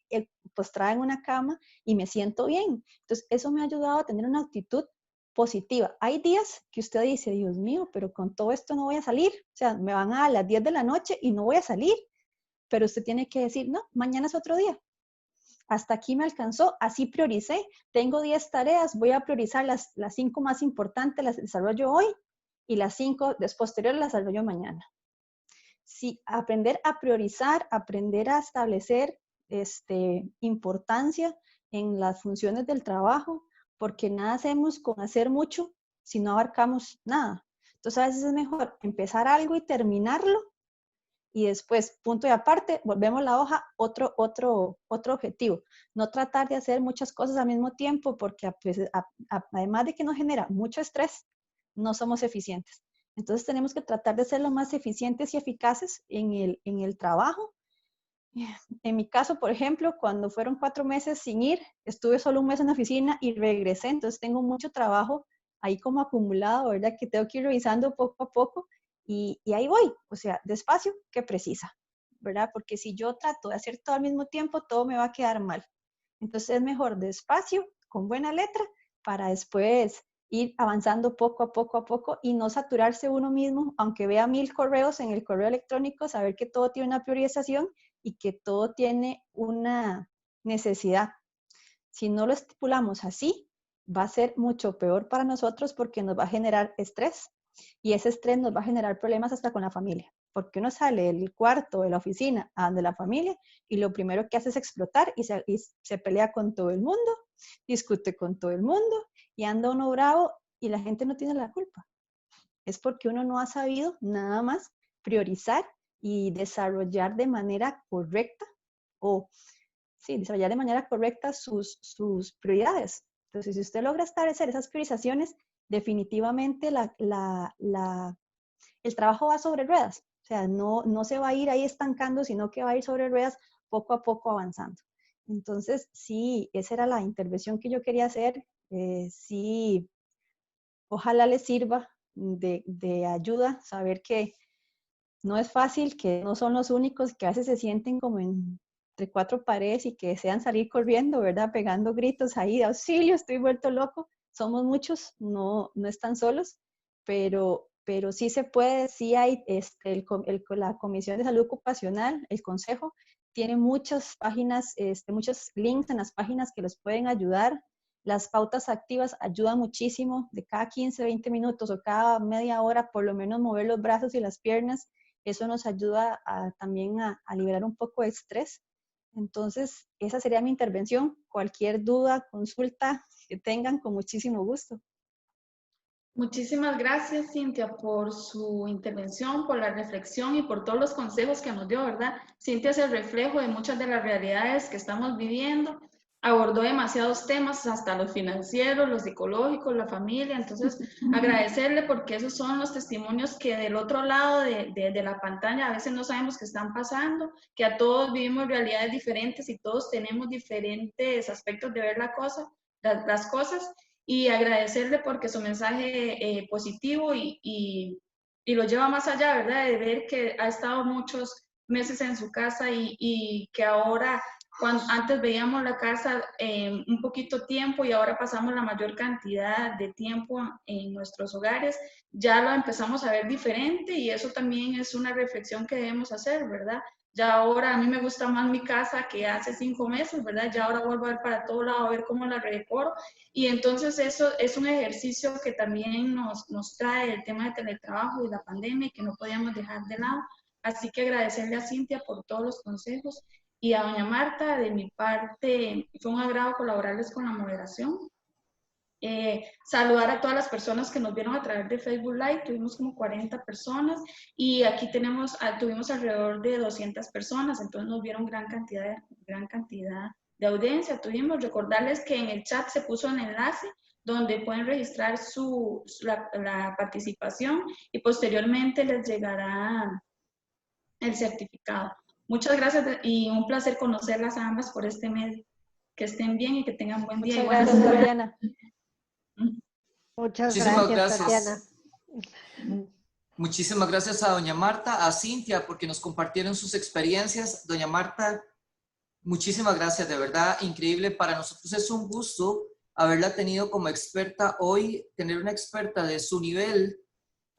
postrada en una cama y me siento bien. Entonces, eso me ha ayudado a tener una actitud positiva. Hay días que usted dice, Dios mío, pero con todo esto no voy a salir. O sea, me van a las 10 de la noche y no voy a salir. Pero usted tiene que decir, no, mañana es otro día. Hasta aquí me alcanzó, así prioricé. Tengo 10 tareas, voy a priorizar las 5 más importantes, las desarrollo hoy, y las 5 posteriores las desarrollo mañana. Sí, aprender a priorizar, aprender a establecer importancia en las funciones del trabajo, porque nada hacemos con hacer mucho si no abarcamos nada. Entonces a veces es mejor empezar algo y terminarlo y después, punto y aparte, volvemos la hoja, otro objetivo. No tratar de hacer muchas cosas al mismo tiempo porque pues, además de que nos genera mucho estrés, no somos eficientes. Entonces tenemos que tratar de ser lo más eficientes y eficaces en el trabajo. En mi caso, por ejemplo, cuando fueron 4 meses sin ir, estuve solo 1 mes en la oficina y regresé, entonces tengo mucho trabajo ahí como acumulado, ¿verdad? Que tengo que ir revisando poco a poco y ahí voy, o sea, despacio que precisa, ¿verdad? Porque si yo trato de hacer todo al mismo tiempo, todo me va a quedar mal. Entonces es mejor despacio, con buena letra, para después ir avanzando poco a poco y no saturarse uno mismo, aunque vea 1000 correos en el correo electrónico, saber que todo tiene una priorización y que todo tiene una necesidad. Si no lo estipulamos así, va a ser mucho peor para nosotros porque nos va a generar estrés y ese estrés nos va a generar problemas hasta con la familia, porque uno sale del cuarto de la oficina a de la familia y lo primero que hace es explotar y se pelea con todo el mundo, discute con todo el mundo y anda uno bravo y la gente no tiene la culpa. Es porque uno no ha sabido nada más priorizar y desarrollar de manera correcta o sí, desarrollar de manera correcta sus prioridades. Entonces, si usted logra establecer esas priorizaciones, definitivamente el trabajo va sobre ruedas. O sea, no se va a ir ahí estancando, sino que va a ir sobre ruedas poco a poco avanzando. Entonces, sí, esa era la intervención que yo quería hacer. Sí, ojalá les sirva de ayuda saber que no es fácil, que no son los únicos, que a veces se sienten como entre 4 paredes y que desean salir corriendo, ¿verdad? Pegando gritos ahí de auxilio, estoy vuelto loco. Somos muchos, no están solos, pero sí se puede, sí hay, la Comisión de Salud Ocupacional, el Consejo, tiene muchas páginas, muchos links en las páginas que los pueden ayudar. Las pautas activas ayudan muchísimo, de cada 15, 20 minutos o cada media hora, por lo menos mover los brazos y las piernas. Eso nos ayuda también a liberar un poco de estrés. Entonces, esa sería mi intervención. Cualquier duda, consulta que tengan, con muchísimo gusto. Muchísimas gracias, Cintia, por su intervención, por la reflexión y por todos los consejos que nos dio, ¿verdad? Cintia es el reflejo de muchas de las realidades que estamos viviendo. Abordó demasiados temas, hasta los financieros, los psicológicos, la familia. Entonces, agradecerle porque esos son los testimonios que del otro lado de la pantalla a veces no sabemos qué están pasando, que a todos vivimos realidades diferentes y todos tenemos diferentes aspectos de ver las cosas. Y agradecerle porque su mensaje positivo y lo lleva más allá, ¿verdad? De ver que ha estado muchos meses en su casa y que ahora, antes veíamos la casa un poquito tiempo y ahora pasamos la mayor cantidad de tiempo en nuestros hogares, ya lo empezamos a ver diferente y eso también es una reflexión que debemos hacer, ¿verdad? Ya ahora a mí me gusta más mi casa que hace 5 meses, ¿verdad? Ya ahora vuelvo a ver para todo lado, a ver cómo la redecoro. Y entonces eso es un ejercicio que también nos trae el tema de teletrabajo y la pandemia y que no podíamos dejar de lado. Así que agradecerle a Cintia por todos los consejos y a doña Marta, de mi parte, fue un agrado colaborarles con la moderación. Saludar a todas las personas que nos vieron a través de Facebook Live, tuvimos como 40 personas y aquí tuvimos alrededor de 200 personas, entonces nos vieron gran cantidad de audiencia. Recordarles que en el chat se puso un enlace donde pueden registrar la participación y posteriormente les llegará el certificado. Muchas gracias y un placer conocerlas a ambas por este medio. Que estén bien y que tengan buen día. Muchas gracias, Tatiana. Muchas Muchísimas gracias, Tatiana. Muchísimas gracias a doña Marta, a Cintia, porque nos compartieron sus experiencias. Doña Marta, muchísimas gracias, de verdad, increíble. Para nosotros es un gusto haberla tenido como experta hoy, tener una experta de su nivel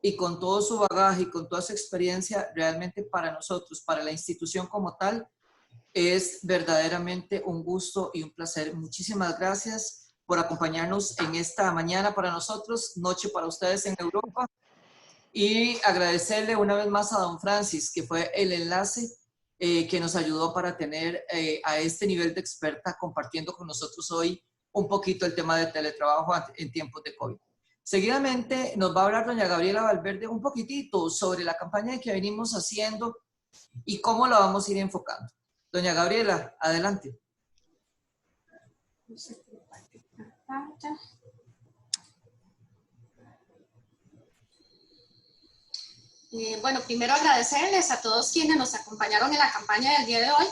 y con todo su bagaje y con toda su experiencia, realmente para nosotros, para la institución como tal, es verdaderamente un gusto y un placer. Muchísimas gracias por acompañarnos en esta mañana para nosotros, noche para ustedes en Europa. Y agradecerle una vez más a don Francis, que fue el enlace que nos ayudó para tener a este nivel de experta compartiendo con nosotros hoy un poquito el tema de teletrabajo en tiempos de COVID. Seguidamente nos va a hablar doña Gabriela Valverde un poquitito sobre la campaña que venimos haciendo y cómo la vamos a ir enfocando. Doña Gabriela, adelante. Bueno, primero agradecerles a todos quienes nos acompañaron en la campaña del día de hoy,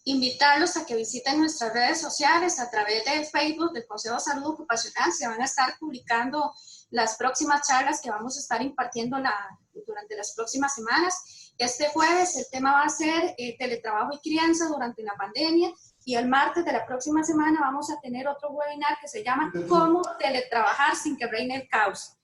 invitarlos a que visiten nuestras redes sociales a través de Facebook del Consejo de Salud Ocupacional. Se van a estar publicando las próximas charlas que vamos a estar impartiendo durante las próximas semanas. Este jueves el tema va a ser teletrabajo y crianza durante la pandemia, y el martes de la próxima semana vamos a tener otro webinar que se llama Cómo teletrabajar sin que reine el caos.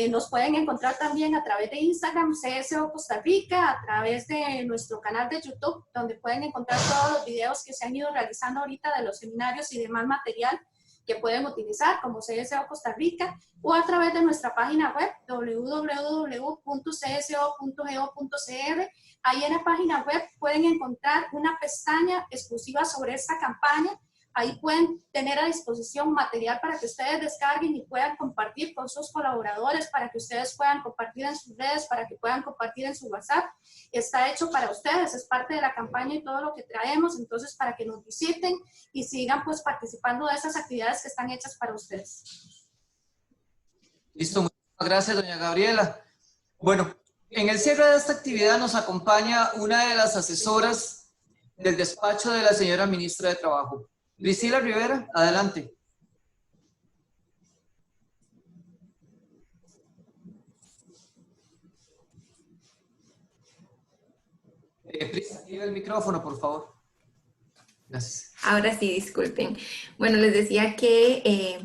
Nos pueden encontrar también a través de Instagram, CSO Costa Rica, a través de nuestro canal de YouTube, donde pueden encontrar todos los videos que se han ido realizando ahorita de los seminarios y demás material que pueden utilizar como CSO Costa Rica, o a través de nuestra página web www.cso.go.cr. Ahí en la página web pueden encontrar una pestaña exclusiva sobre esta campaña. Ahí pueden tener a disposición material para que ustedes descarguen y puedan compartir con sus colaboradores, para que ustedes puedan compartir en sus redes, para que puedan compartir en su WhatsApp. Está hecho para ustedes, es parte de la campaña y todo lo que traemos, entonces para que nos visiten y sigan pues participando de esas actividades que están hechas para ustedes. Listo, muchas gracias, doña Gabriela. Bueno, en el cierre de esta actividad nos acompaña una de las asesoras del despacho de la señora ministra de Trabajo. Priscila Rivera, adelante. Priscila, activa el micrófono, por favor. Gracias. Ahora sí, disculpen. Bueno, les decía que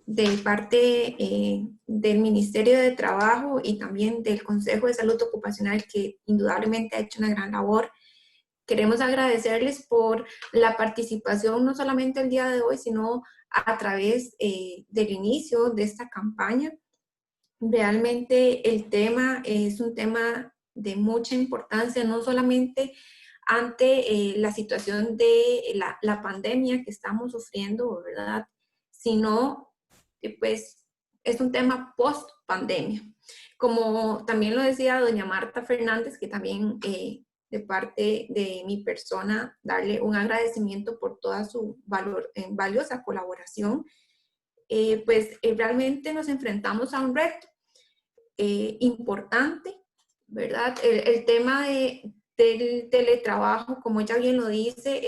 de parte del Ministerio de Trabajo y también del Consejo de Salud Ocupacional, que indudablemente ha hecho una gran labor, queremos agradecerles por la participación, no solamente el día de hoy, sino a través del inicio de esta campaña. Realmente el tema es un tema de mucha importancia, no solamente ante la situación de la pandemia que estamos sufriendo, ¿verdad? Sino, pues, es un tema post-pandemia. Como también lo decía doña Marta Fernández, que también de parte de mi persona, darle un agradecimiento por toda su valiosa colaboración, realmente nos enfrentamos a un reto importante, ¿verdad? El tema del teletrabajo, como ella bien lo dice,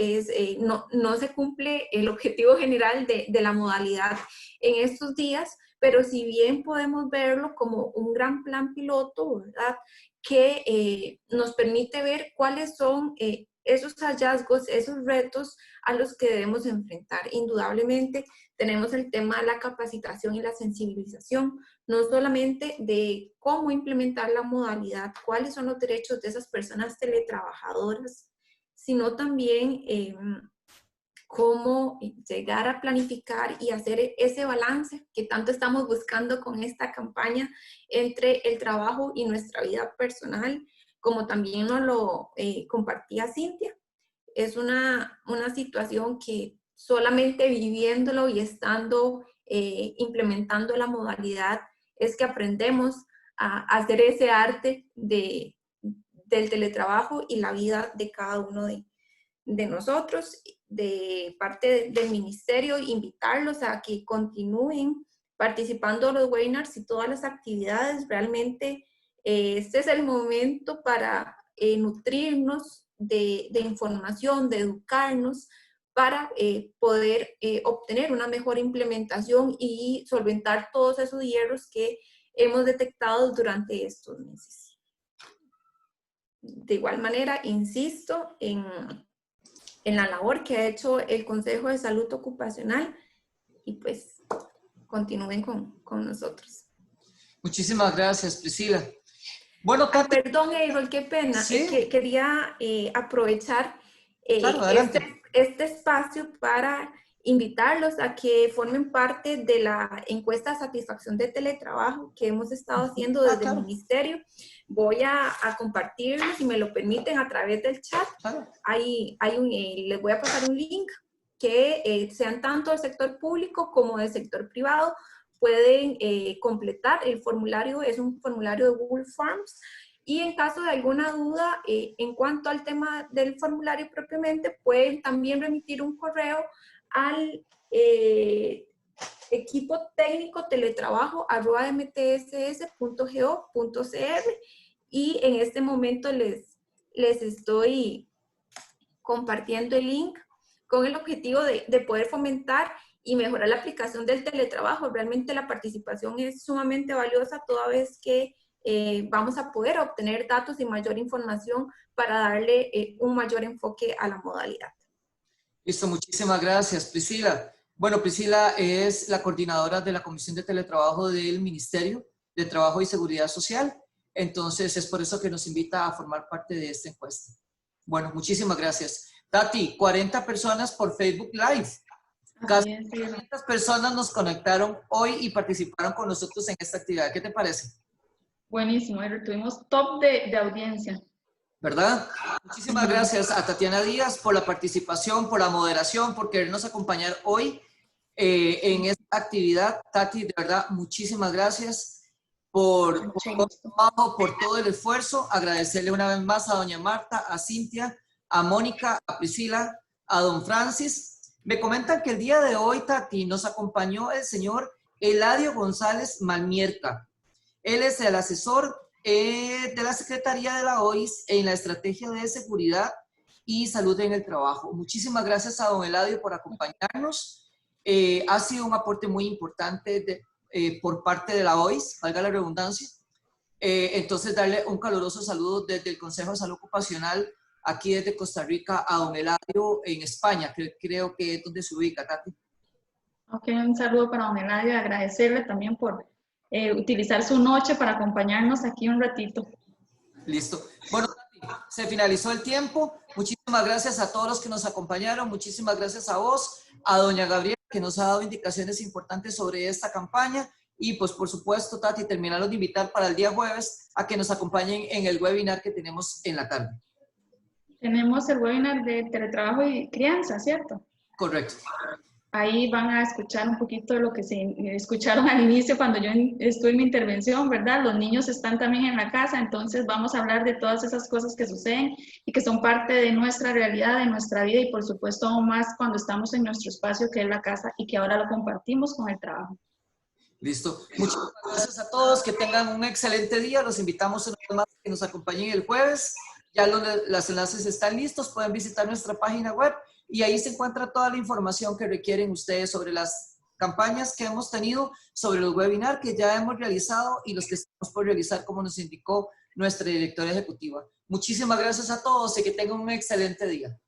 no se cumple el objetivo general de la modalidad en estos días, pero si bien podemos verlo como un gran plan piloto, ¿verdad?, que nos permite ver cuáles son esos hallazgos, esos retos a los que debemos enfrentar. Indudablemente tenemos el tema de la capacitación y la sensibilización, no solamente de cómo implementar la modalidad, cuáles son los derechos de esas personas teletrabajadoras, sino también cómo llegar a planificar y hacer ese balance que tanto estamos buscando con esta campaña entre el trabajo y nuestra vida personal, como también nos lo compartía Cintia. Es una situación que solamente viviéndolo y estando implementando la modalidad es que aprendemos a hacer ese arte del teletrabajo y la vida de cada uno de nosotros. De parte del ministerio, invitarlos a que continúen participando en los webinars y todas las actividades. Realmente este es el momento para nutrirnos de información, de educarnos, para poder obtener una mejor implementación y solventar todos esos hierros que hemos detectado durante estos meses. De igual manera, insisto en la labor que ha hecho el Consejo de Salud Ocupacional y pues continúen con nosotros. Muchísimas gracias, Priscila. Bueno, perdón, Errol, qué pena. ¿Sí? Quería aprovechar claro, este espacio para invitarlos a que formen parte de la encuesta de satisfacción de teletrabajo que hemos estado haciendo desde el ministerio. Voy a compartirlo, si me lo permiten, a través del chat. Les voy a pasar un link que sean tanto del sector público como del sector privado, pueden completar. El formulario es un formulario de Google Forms. Y en caso de alguna duda en cuanto al tema del formulario propiamente, pueden también remitir un correo al equipo técnico teletrabajo@mtss.go.cr, y en este momento les estoy compartiendo el link con el objetivo de poder fomentar y mejorar la aplicación del teletrabajo. Realmente la participación es sumamente valiosa toda vez que vamos a poder obtener datos y mayor información para darle un mayor enfoque a la modalidad. Listo, muchísimas gracias, Priscila. Bueno, Priscila es la coordinadora de la Comisión de Teletrabajo del Ministerio de Trabajo y Seguridad Social. Entonces, es por eso que nos invita a formar parte de esta encuesta. Bueno, muchísimas gracias. Tati, 40 personas por Facebook Live. Casi 40 personas nos conectaron hoy y participaron con nosotros en esta actividad. ¿Qué te parece? Buenísimo, tuvimos top de audiencia. ¿Verdad? Muchísimas gracias a Tatiana Díaz por la participación, por la moderación, por querernos acompañar hoy en esta actividad. Tati, de verdad, muchísimas gracias por todo el trabajo, por todo el esfuerzo. Agradecerle una vez más a doña Marta, a Cintia, a Mónica, a Priscila, a don Francis. Me comentan que el día de hoy, Tati, nos acompañó el señor Eladio González Malmierca. Él es el asesor de la Secretaría de la OIS en la Estrategia de Seguridad y Salud en el Trabajo. Muchísimas gracias a don Eladio por acompañarnos. Ha sido un aporte muy importante por parte de la OIS, valga la redundancia. Entonces, darle un caluroso saludo desde el Consejo de Salud Ocupacional, aquí desde Costa Rica, a don Eladio en España, que creo que es donde se ubica, Tati. Ok, un saludo para don Eladio y agradecerle también por utilizar su noche para acompañarnos aquí un ratito. Listo. Bueno, se finalizó el tiempo. Muchísimas gracias a todos los que nos acompañaron. Muchísimas gracias a vos, a doña Gabriela, que nos ha dado indicaciones importantes sobre esta campaña. Y pues, por supuesto, Tati, terminarlos de invitar para el día jueves a que nos acompañen en el webinar que tenemos en la tarde. Tenemos el webinar de teletrabajo y crianza, ¿cierto? Correcto. Ahí van a escuchar un poquito de lo que se escucharon al inicio cuando yo estuve en mi intervención, ¿verdad? Los niños están también en la casa, entonces vamos a hablar de todas esas cosas que suceden y que son parte de nuestra realidad, de nuestra vida y por supuesto aún más cuando estamos en nuestro espacio que es la casa y que ahora lo compartimos con el trabajo. Listo. Muchas gracias a todos, que tengan un excelente día. Los invitamos una vez más a que nos acompañen el jueves. Ya los enlaces están listos, pueden visitar nuestra página web. Y ahí se encuentra toda la información que requieren ustedes sobre las campañas que hemos tenido, sobre los webinars que ya hemos realizado y los que estamos por realizar, como nos indicó nuestra directora ejecutiva. Muchísimas gracias a todos y que tengan un excelente día.